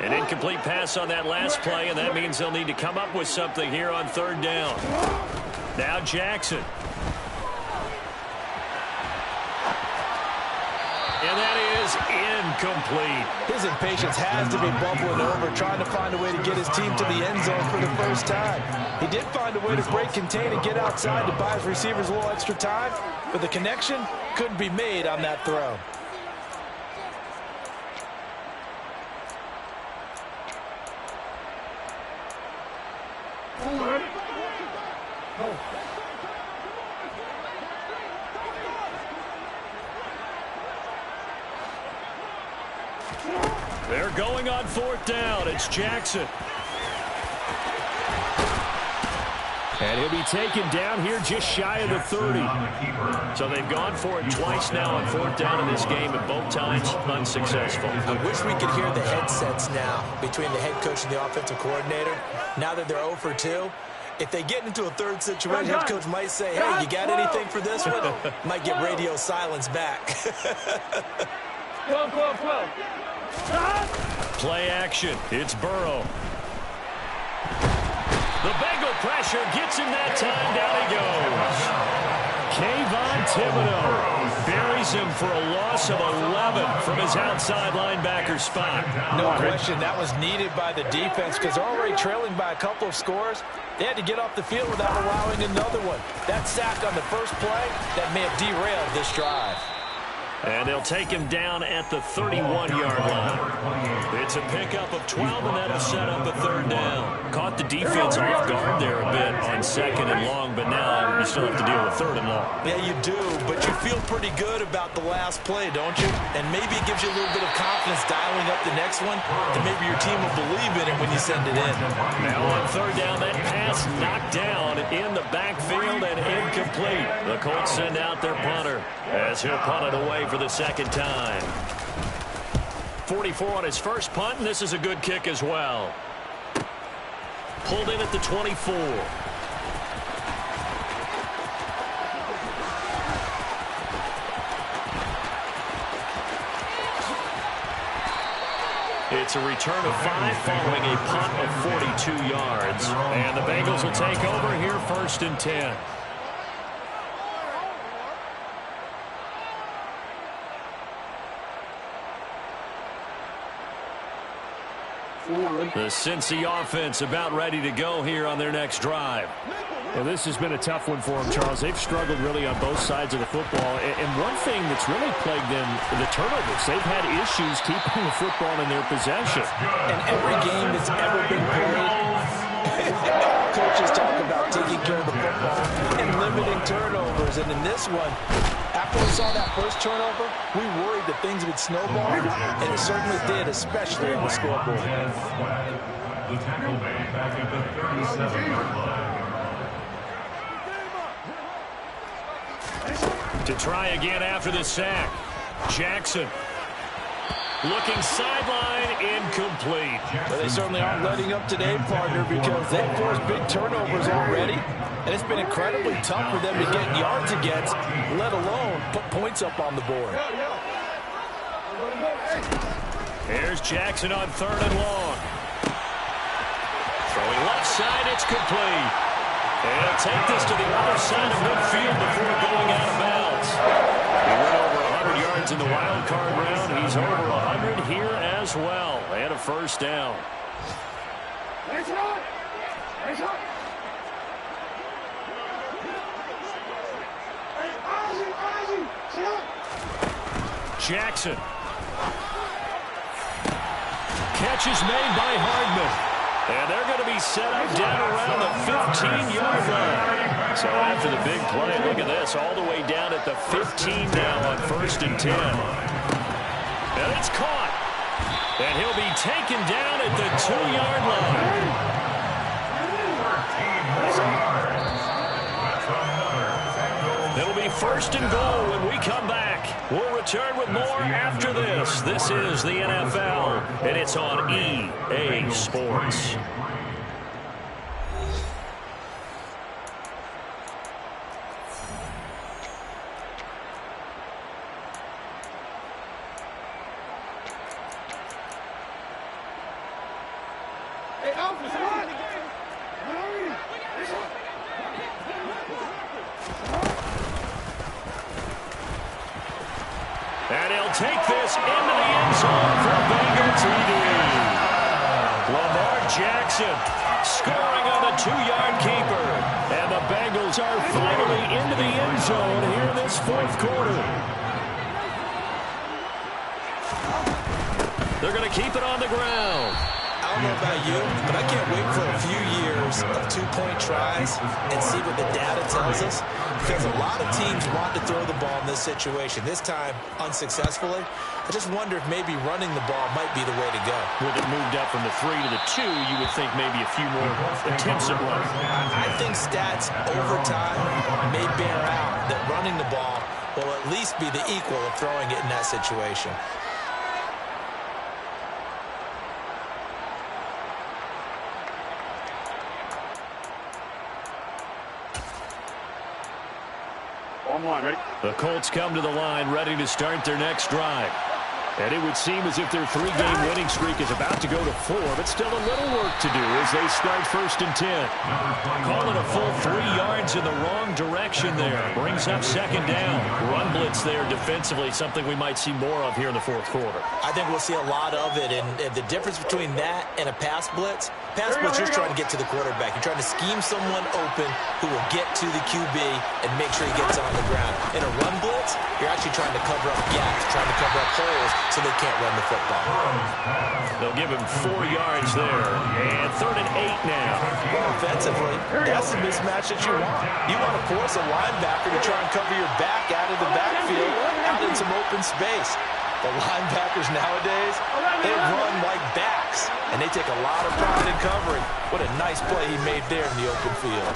[SPEAKER 2] An incomplete pass on that last play, and that means they'll need to come up with something here on 3rd down. Now Jackson. And that is incomplete.
[SPEAKER 3] His impatience has to be bubbling over, trying to find a way to get his team to the end zone for the 1st time. He did find a way to break contain and get outside to buy his receivers a little extra time, but the connection couldn't be made on that throw.
[SPEAKER 2] They're going on 4th down. It's Jackson.
[SPEAKER 6] And he'll be taken down here just shy of the 30.
[SPEAKER 2] So they've gone for it twice now on fourth down in this game, and both times unsuccessful.
[SPEAKER 3] I wish we could hear the headsets now between the head coach and the offensive coordinator. Now that they're 0 for 2, if they get into a third situation, head coach might say, hey, you got anything for this one? Might get radio silence back.
[SPEAKER 5] 12.
[SPEAKER 2] Play action. It's Burrow. The Bengal pressure gets him that time. Down he goes.
[SPEAKER 6] Kayvon Thibodeau buries him for a loss of 11 from his outside linebacker spot.
[SPEAKER 3] No question, that was needed by the defense because they're already trailing by a couple of scores. They had to get off the field without allowing another one. That sack on the first play, that may have derailed this drive.
[SPEAKER 2] And they'll take him down at the 31-yard line. It's a pickup of 12, and that'll set up a third down.
[SPEAKER 6] Caught the defense off guard there a bit on second and long, but now you still have to deal with third and long.
[SPEAKER 3] Yeah, you do, but you feel pretty good about the last play, don't you? And maybe it gives you a little bit of confidence dialing up the next one, that maybe your team will believe in it when you send it in.
[SPEAKER 2] Now on third down, that pass knocked down in the backfield and incomplete. The Colts send out their punter as he'll punt it away for the second time. 44 on his first punt, and this is a good kick as well. Pulled in at the 24. It's a return of 5 following a punt of 42 yards. And the Bengals will take over here, 1st and 10. The Cincy offense about ready to go here on their next drive.
[SPEAKER 6] Well, this has been a tough one for them, Charles. They've struggled really on both sides of the football. And one thing that's really plagued them, the turnovers. They've had issues keeping the football in their possession.
[SPEAKER 3] In every game that's ever been played, coaches talk about taking care of the football and limiting turnovers. And in this one, after we saw that first turnover, we worried that things would snowball, and it certainly did, especially on the scoreboard.
[SPEAKER 4] The tackle made back at the 37-yard line.
[SPEAKER 2] To try again after the sack. Jackson. Looking sideline, incomplete.
[SPEAKER 3] But they certainly aren't letting up today, partner, because they forced big turnovers already. And it's been incredibly tough for them to get yards against, let alone put points up on the board.
[SPEAKER 2] Here's Jackson on 3rd and long. Throwing left side, it's complete. And he'll take this to the other side of midfield before going out of bounds. He went over 100 yards in the wild card round. He's over 100 here as well. And a 1st down. Jackson. Catch is made by Hardman. And they're going to be set up down around the 15-yard line. So after the big play, look at this, all the way down at the 15 now on 1st and 10. And it's caught. And he'll be taken down at the 2-yard line. It'll be 1st and goal when we come back. We'll return with more after this. This is the NFL, and it's on EA Sports. And he'll take this into the end zone for Bengal TD. Lamar Jackson scoring on the 2-yard keeper. And the Bengals are finally into the end zone here in this 4th quarter. They're going to keep it on the ground.
[SPEAKER 3] don't know about you, but I can't wait for a few years of two-point tries and see what the data tells us, because a lot of teams want to throw the ball in this situation. This time, unsuccessfully. I just wonder if maybe running the ball might be the way to go.
[SPEAKER 2] With it moved up from the 3 to the 2, you would think maybe a few more attempts at running.
[SPEAKER 3] I think stats over time may bear out that running the ball will at least be the equal of throwing it in that situation.
[SPEAKER 5] Ready?
[SPEAKER 2] The Colts come to the line ready to start their next drive. And it would seem as if their 3-game winning streak is about to go to 4, but still a little work to do as they start 1st and 10. Call it a full 3 yards in the wrong direction there. Brings up 2nd down. Run blitz there defensively, something we might see more of here in the 4th quarter.
[SPEAKER 3] I think we'll see a lot of it, and the difference between that and a pass blitz, you're trying to get to the quarterback. You're trying to scheme someone open who will get to the QB and make sure he gets on the ground. In a run blitz, you're actually trying to cover up gaps, trying to cover up holes so they can't run the football.
[SPEAKER 2] They'll give him 4 yards there, and 3rd and 8 now.
[SPEAKER 3] Well, offensively, that's the mismatch that you want. You want to force a linebacker to try and cover your back out of the backfield, out in some open space. The linebackers nowadays, they run like backs, and they take a lot of pride in covering. What a nice play he made there in the open field.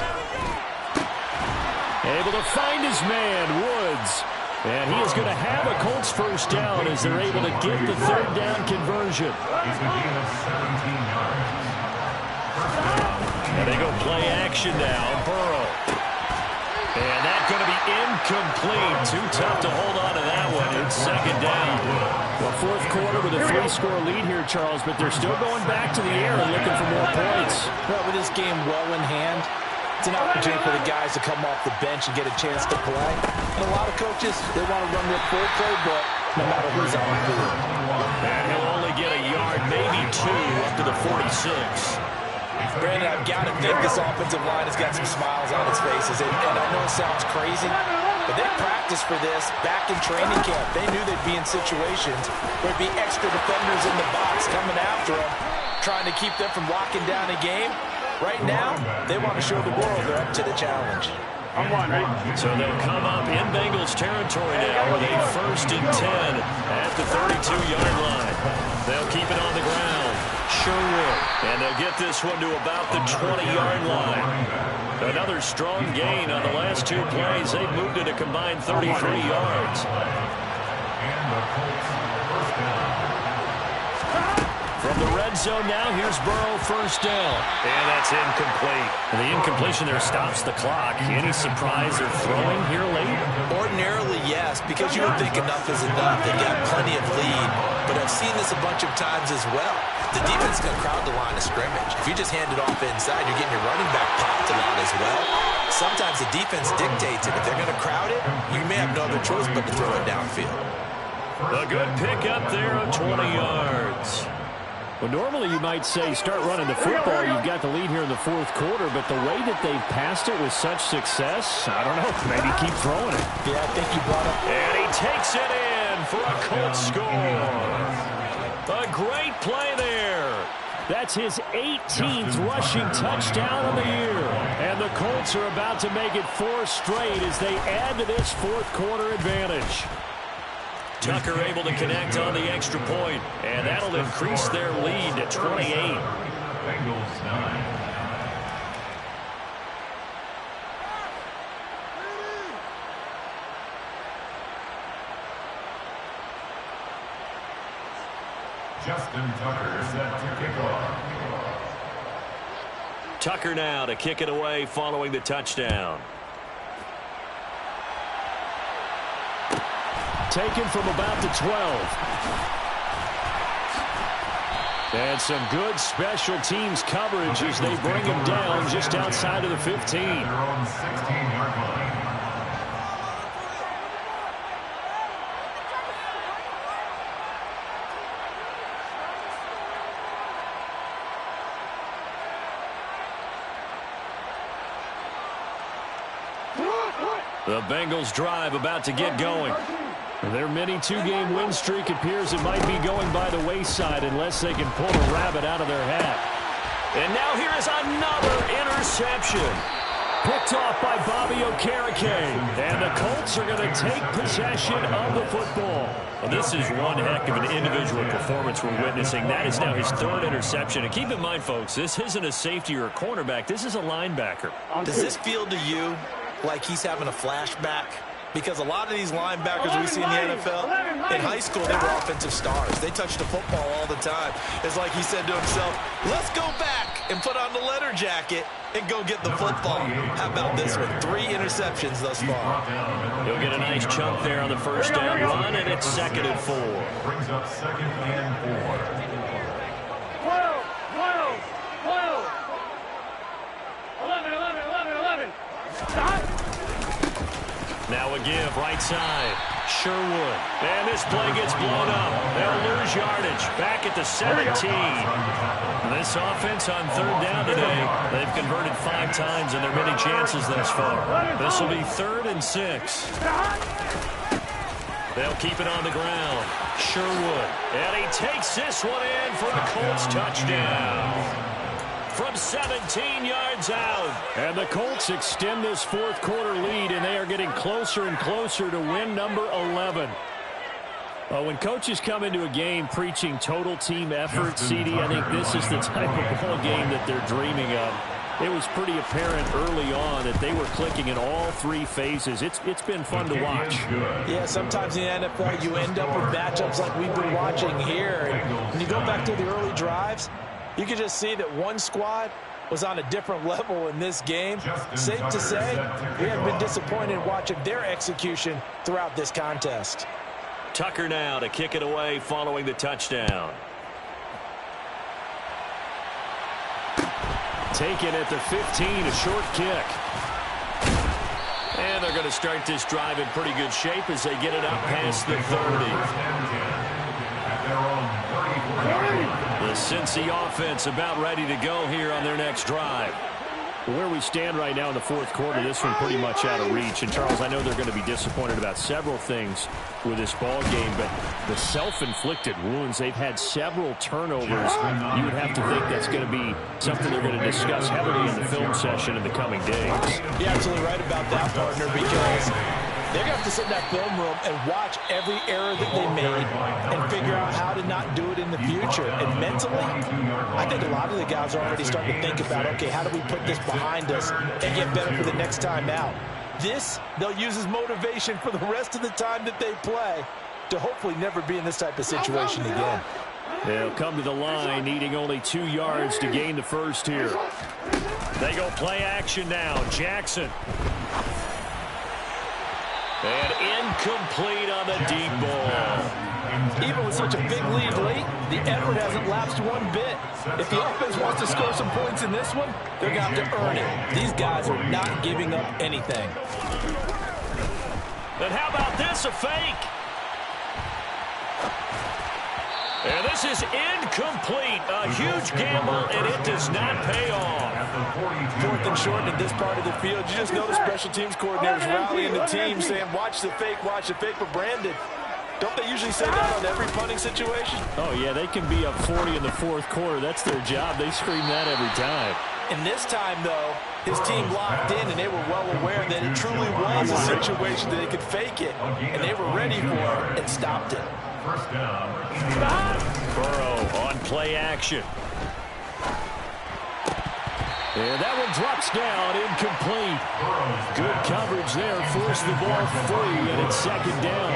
[SPEAKER 2] Able to find his man, Woods. And he is going to have a Colts 1st down as they're able to get the 3rd down conversion. And they go play action now. Burrow. And that's going to be incomplete. Too tough to hold on to that one. It's 2nd down. Well, 4th quarter with a 3-score lead here, Charles, but they're still going back to the air and looking for more points.
[SPEAKER 3] Well, with this game well in hand, it's an opportunity for the guys to come off the bench and get a chance to play. And a lot of coaches, they want to run their full playbook no matter who's on the field.
[SPEAKER 2] And he'll only get a yard, maybe 2, up to the 46.
[SPEAKER 3] Brandon, I've got to think this offensive line has got some smiles on its faces. And I know it sounds crazy, but they practiced for this back in training camp. They knew they'd be in situations where there'd be extra defenders in the box coming after them, trying to keep them from locking down a game. Right now, they want to show the world they're up to the challenge.
[SPEAKER 5] Ready?
[SPEAKER 2] So they'll come up in Bengals territory now with a 1st and 10 at the 32-yard line. They'll keep it on the ground. Sure will. And they'll get this one to about the 20-yard line. Another strong gain on the last 2 plays. They've moved it a combined 33 yards.
[SPEAKER 4] And the Colts 1st down.
[SPEAKER 2] From the red zone now, here's Burrow 1st down. And that's incomplete. And the incompletion there stops the clock. Any surprise they're throwing here late?
[SPEAKER 3] Ordinarily, yes, because you would think enough is enough. They've got plenty of lead, but I've seen this a bunch of times as well. The defense can crowd the line of scrimmage. If you just hand it off inside, you're getting your running back popped a lot as well. Sometimes the defense dictates it. If they're going to crowd it, you may have no other choice but to throw it downfield.
[SPEAKER 2] A good pick up there of 20 yards.
[SPEAKER 6] Well, normally you might say start running the football. You've got the lead here in the 4th quarter, but the way that they've passed it with such success, I don't know, maybe keep throwing it.
[SPEAKER 3] Yeah, I think you brought up.
[SPEAKER 2] And he takes it in for a Colts score. A great play there.
[SPEAKER 6] That's his 18th rushing touchdown of the year. And the Colts are about to make it 4 straight as they add to this 4th quarter advantage.
[SPEAKER 2] Tucker able to connect on the extra point, and that'll increase their lead to 28.
[SPEAKER 4] Bengals 9. Justin Tucker set to kick off.
[SPEAKER 2] Tucker now to kick it away following the touchdown.
[SPEAKER 6] Taken from about the 12. And some good special teams coverage as they bring him down just outside of the 15.
[SPEAKER 4] They're on 16-yard line.
[SPEAKER 2] The Bengals drive about to get going.
[SPEAKER 6] Their mini two-game win streak appears it might be going by the wayside unless they can pull a rabbit out of their hat.
[SPEAKER 2] And now here is another interception.
[SPEAKER 6] Picked off by Bobby Okereke. And the Colts are going to take possession of the football.
[SPEAKER 2] Well, this is one heck of an individual performance we're witnessing. That is now his third interception. And keep in mind, folks, this isn't a safety or a cornerback. This is a linebacker.
[SPEAKER 3] Does this feel to you like he's having a flashback? Because a lot of these linebackers we see in the NFL, in high school, they were offensive stars. They touched the football all the time. It's like he said to himself, let's go back and put on the leather jacket and go get the football. How about this one? 3 interceptions thus far.
[SPEAKER 2] He'll get a nice chunk there on the first down run, and it's 2nd and 4.
[SPEAKER 4] Brings up 2nd and 4.
[SPEAKER 2] Now a give, right side. Sherwood. And this play gets blown up. They'll lose yardage. Back at the 17. This offense on 3rd down today, they've converted 5 times in their many chances thus far. This will be 3rd and 6. They'll keep it on the ground. Sherwood. And he takes this one in for a Colts touchdown. From 17 yards out.
[SPEAKER 6] And the Colts extend this 4th quarter lead, and they are getting closer and closer to win number 11. When coaches come into a game preaching total team effort, CD, I think this is the type of ball game that they're dreaming of. It was pretty apparent early on that they were clicking in all 3 phases. It's been fun to watch.
[SPEAKER 3] Yeah, sometimes in the NFL you end up with matchups like we've been watching here. And when you go back to the early drives, you can just see that one squad was on a different level in this game. Safe to say, we have been disappointed watching their execution throughout this contest.
[SPEAKER 2] Tucker now to kick it away following the touchdown.
[SPEAKER 6] Taken at the 15, a short kick.
[SPEAKER 2] And they're going to start this drive in pretty good shape as they get it up past the 30. The Cincy offense about ready to go here on their next drive.
[SPEAKER 6] Where we stand right now in the 4th quarter, this one pretty much out of reach. And, Charles, I know they're going to be disappointed about several things with this ball game, but the self-inflicted wounds, they've had several turnovers. You would have to think that's going to be something they're going to discuss heavily in the film session in the coming days.
[SPEAKER 3] You're absolutely right about that, partner, because they're going to have to sit in that film room and watch every error that they made and figure out how to not do it in the future. And mentally, I think a lot of the guys are already starting to think about, okay, how do we put this behind us and get better for the next time out? This, they'll use as motivation for the rest of the time that they play to hopefully never be in this type of situation again.
[SPEAKER 6] They'll come to the line, needing only 2 yards to gain the first here.
[SPEAKER 2] They go play action now. Jackson. And incomplete on the deep ball.
[SPEAKER 3] Even with such a big lead late, the effort hasn't lapsed one bit. If the offense wants to score some points in this one, they're going to have to earn it. These guys are not giving up anything.
[SPEAKER 2] And how about this, a fake? And this is incomplete. A huge gamble, and it does not pay off.
[SPEAKER 3] 4th and short in this part of the field. You just know the special teams coordinators rallying the team saying, watch the fake, but Brandon, don't they usually say that on every punting situation?
[SPEAKER 6] Oh, yeah, they can be up 40 in the 4th quarter. That's their job. They scream that every time.
[SPEAKER 3] And this time, though, his team locked in, and they were well aware that it truly was a situation that they could fake it, and they were ready for it and stopped it.
[SPEAKER 4] First down.
[SPEAKER 2] Burrow on play action.
[SPEAKER 6] And that one drops down, incomplete. Good coverage there, forced the ball free, and it's 2nd down.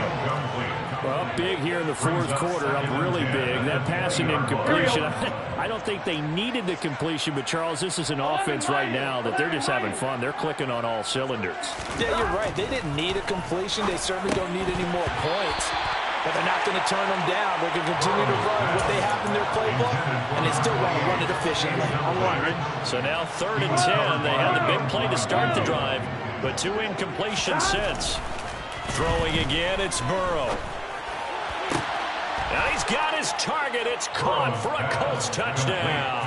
[SPEAKER 6] Well, up big here in the 4th quarter, up really big. That passing incompletion, I don't think they needed the completion, but Charles, this is an offense right now that they're just having fun. They're clicking on all cylinders.
[SPEAKER 3] Yeah, you're right. They didn't need a completion. They certainly don't need any more points. But they're not going to turn them down. They're going to continue to run what they have in their playbook, and they still want to run it efficiently.
[SPEAKER 2] So now 3rd and 10. They had the big play to start the drive, but 2 incompletions since. Throwing again, it's Burrow. Now he's got his target. It's caught for a Colts touchdown.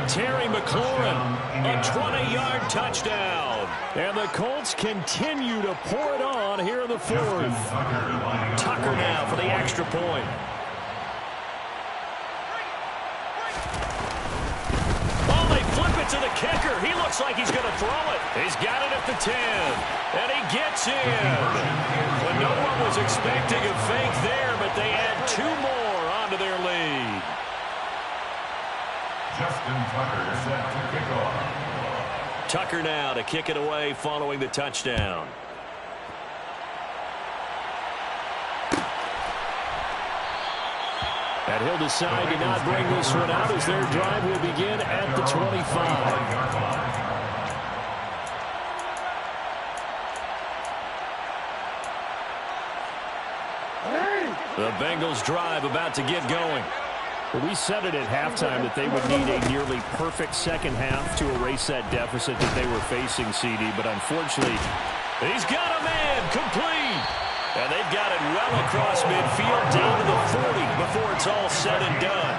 [SPEAKER 2] Terry McLaurin, a 20-yard touchdown.
[SPEAKER 6] And the Colts continue to pour it on here in the fourth.
[SPEAKER 2] Tucker now for the extra point. Oh, they flip it to the kicker. He looks like he's going to throw it. He's got it at the 10. And he gets in. But no one was expecting a fake there, but they add 2 more onto their lead.
[SPEAKER 4] Justin Tucker set to kick off.
[SPEAKER 2] Tucker now to kick it away following the touchdown.
[SPEAKER 6] And he'll decide to not bring this one out as their drive will begin at the 25.
[SPEAKER 2] The Bengals drive about to get going.
[SPEAKER 6] Well, we said it at halftime that they would need a nearly perfect second half to erase that deficit that they were facing, CD. But unfortunately,
[SPEAKER 2] he's got a man complete. And they've got it well across midfield down to the 40 before it's all said and done.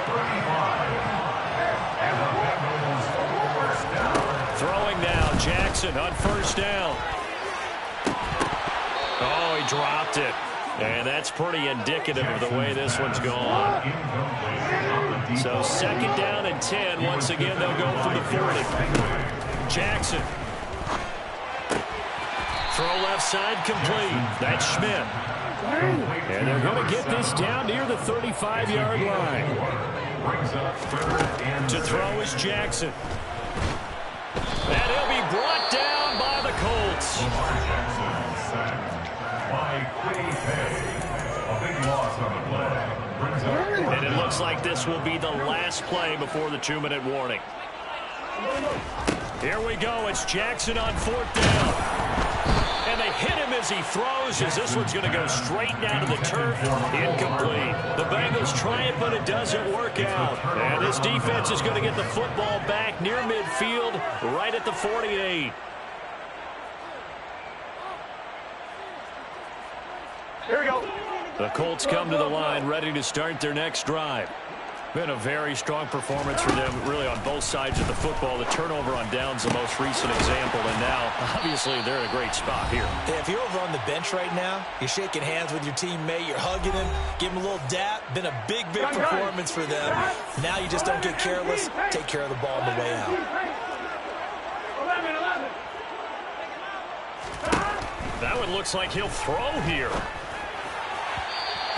[SPEAKER 2] Throwing now, Jackson on first down. Oh, he dropped it. And that's pretty indicative of the way this one's gone. So second down and 10. Once again, they'll go from the 40. Jackson. Throw left side complete. That's Schmidt.
[SPEAKER 6] And they're going to get this down near the 35-yard line.
[SPEAKER 2] To throw is Jackson. And he'll be brought down by the Colts. And it looks like this will be the last play before the 2-minute warning. Here we go. It's Jackson on fourth down. And they hit him as he throws, as this one's going to go straight down to the turf. Incomplete. The Bengals try it, but it doesn't work out. And this defense is going to get the football back near midfield, right at the 48.
[SPEAKER 5] Here we go.
[SPEAKER 2] The Colts come to the line, ready to start their next drive. Been a very strong performance for them, really, on both sides of the football. The turnover on downs, the most recent example, and now, obviously, they're in a great spot here.
[SPEAKER 3] Yeah, if you're over on the bench right now, you're shaking hands with your teammate, you're hugging him, give him a little dap. Been a big performance for them. Now you just don't get careless. Take care of the ball on the way out.
[SPEAKER 2] That one looks like he'll throw here.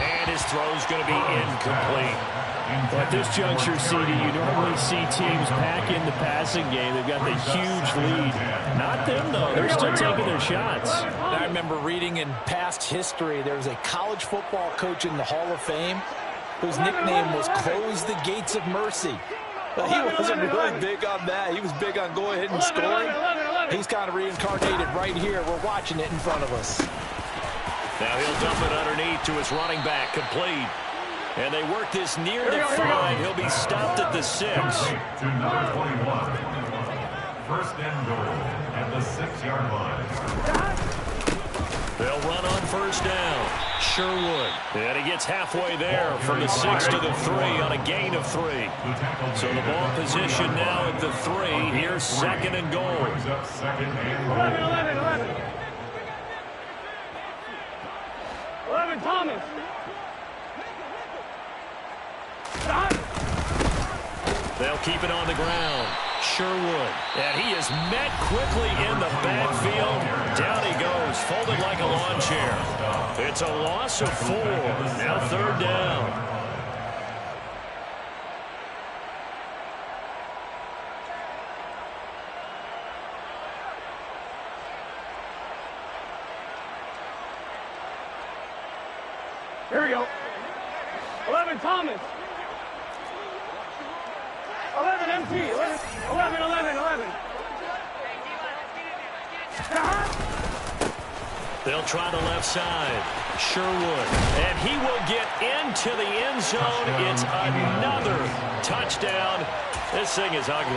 [SPEAKER 2] And his throw's going to be incomplete.
[SPEAKER 6] At this juncture, CD, you normally see teams pack in the passing game. They've got the huge lead. Not them, though. They're still taking their shots.
[SPEAKER 3] I remember reading in past history, there was a college football coach in the Hall of Fame whose nickname was Close the Gates of Mercy. But he wasn't really big on that. He was big on go ahead and scoring. He's kind of reincarnated right here. We're watching it in front of us.
[SPEAKER 2] Now he'll dump it underneath to his running back, complete. And they work this near the 5. He'll be stopped at the 6.
[SPEAKER 4] To number 21. First and goal at the 6-yard line.
[SPEAKER 2] They'll run on first down. Sherwood. And he gets halfway there from the 6 to the 3 on a gain of 3. So the ball position now at the 3. Here's second and goal.
[SPEAKER 5] 11, Thomas.
[SPEAKER 2] They'll keep it on the ground. Sherwood. And he is met quickly in the backfield. Down he goes, folded like a lawn chair. It's a loss of 4. Now third down.
[SPEAKER 5] Here we go. 11, Thomas. 11, MT. 11.
[SPEAKER 2] They'll try the left side. Sherwood. And he will get into the end zone. It's another touchdown. This thing is ugly.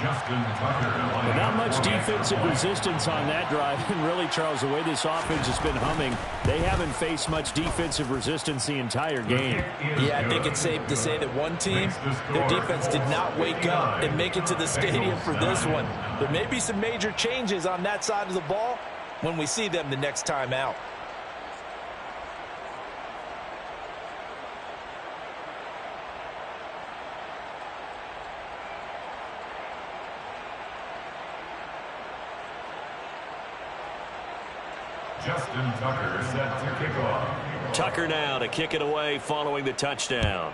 [SPEAKER 6] But not much defensive resistance on that drive. And really, Charles, the way this offense has been humming, they haven't faced much defensive resistance the entire game.
[SPEAKER 3] Yeah, I think it's safe to say that one team, their defense did not wake up and make it to the stadium for this one. There may be some major changes on that side of the ball when we see them the next time out.
[SPEAKER 4] Justin Tucker set to kick off.
[SPEAKER 2] Tucker now to kick it away following the touchdown.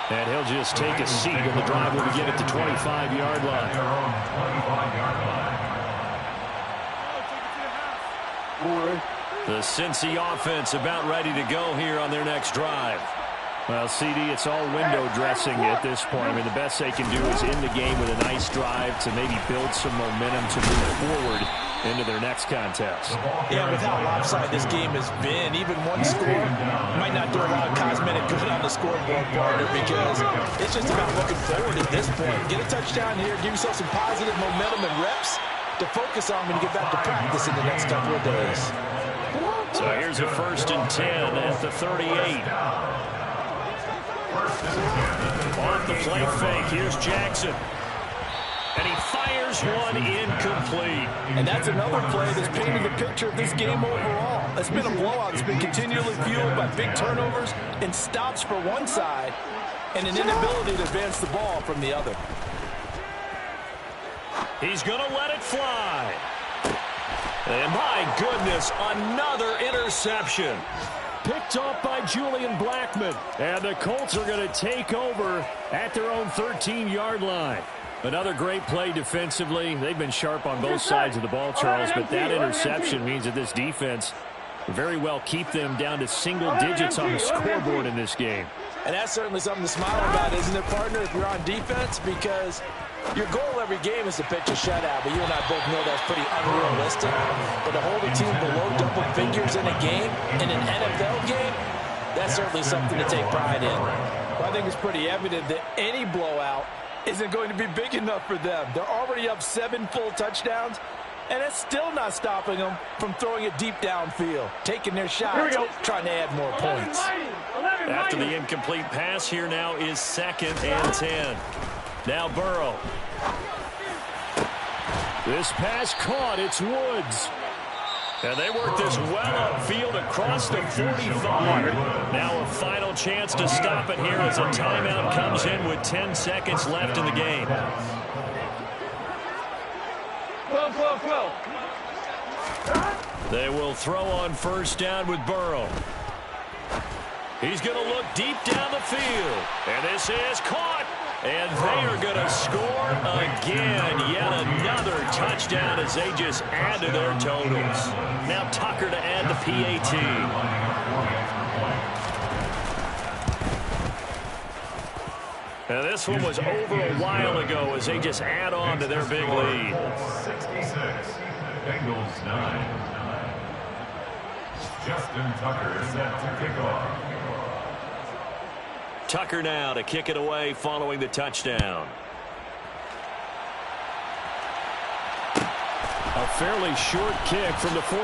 [SPEAKER 6] And he'll just take a seat, and the drive will begin at the 25-yard line.
[SPEAKER 2] The Cincy offense about ready to go here on their next drive.
[SPEAKER 6] Well, CD, it's all window dressing at this point. I mean, the best they can do is end the game with a nice drive to maybe build some momentum to move forward into their next contest.
[SPEAKER 3] Yeah, with how lopsided this game has been, even one score might not do a lot of cosmetic good on the scoreboard, partner, because it's just about looking forward at this point. Get a touchdown here, give yourself some positive momentum and reps to focus on when you get back to practice in the next couple of days.
[SPEAKER 2] So here's a 1st and 10 at the 38.
[SPEAKER 6] On the play fake, here's Jackson. And he fires one incomplete.
[SPEAKER 3] And that's another play that's painted the picture of this game overall. It's been a blowout. It's been continually fueled by big turnovers and stops for one side and an inability to advance the ball from the other.
[SPEAKER 2] He's going to let it fly. And my goodness, another interception.
[SPEAKER 6] Picked off by Julian Blackmon. And the Colts are going to take over at their own 13-yard line. Another great play defensively. They've been sharp on both sides of the ball, Charles, but that interception means that this defense very well keep them down to single digits on the scoreboard in this game.
[SPEAKER 3] And that's certainly something to smile about, isn't it, partner, if you're on defense? Because your goal every game is to pitch a shutout, but you and I both know that's pretty unrealistic. But to hold a team below double figures in a game, in an NFL game, that's certainly something to take pride in. Well, I think it's pretty evident that any blowout isn't going to be big enough for them. They're already up 7 full touchdowns, and it's still not stopping them from throwing it deep downfield, taking their shots, trying to add more points.
[SPEAKER 2] After the incomplete pass, here now is 2nd and 10. Now Burrow.
[SPEAKER 6] This pass caught. It's Woods.
[SPEAKER 2] And they work this well upfield across the 45. Now a final chance to stop it here as a timeout comes in with 10 seconds left in the game.
[SPEAKER 5] 12.
[SPEAKER 2] They will throw on 1st down with Burrow. He's going to look deep down the field. And this is caught. And they are going to score again. Yet another touchdown as they just add to their totals. Now Tucker to add the PAT. Now this one was over a while ago as they just add on to their big lead.
[SPEAKER 4] 66, Bengals 9. Justin Tucker set to kick off.
[SPEAKER 2] Tucker now to kick it away following the touchdown.
[SPEAKER 6] A fairly short kick from the 14.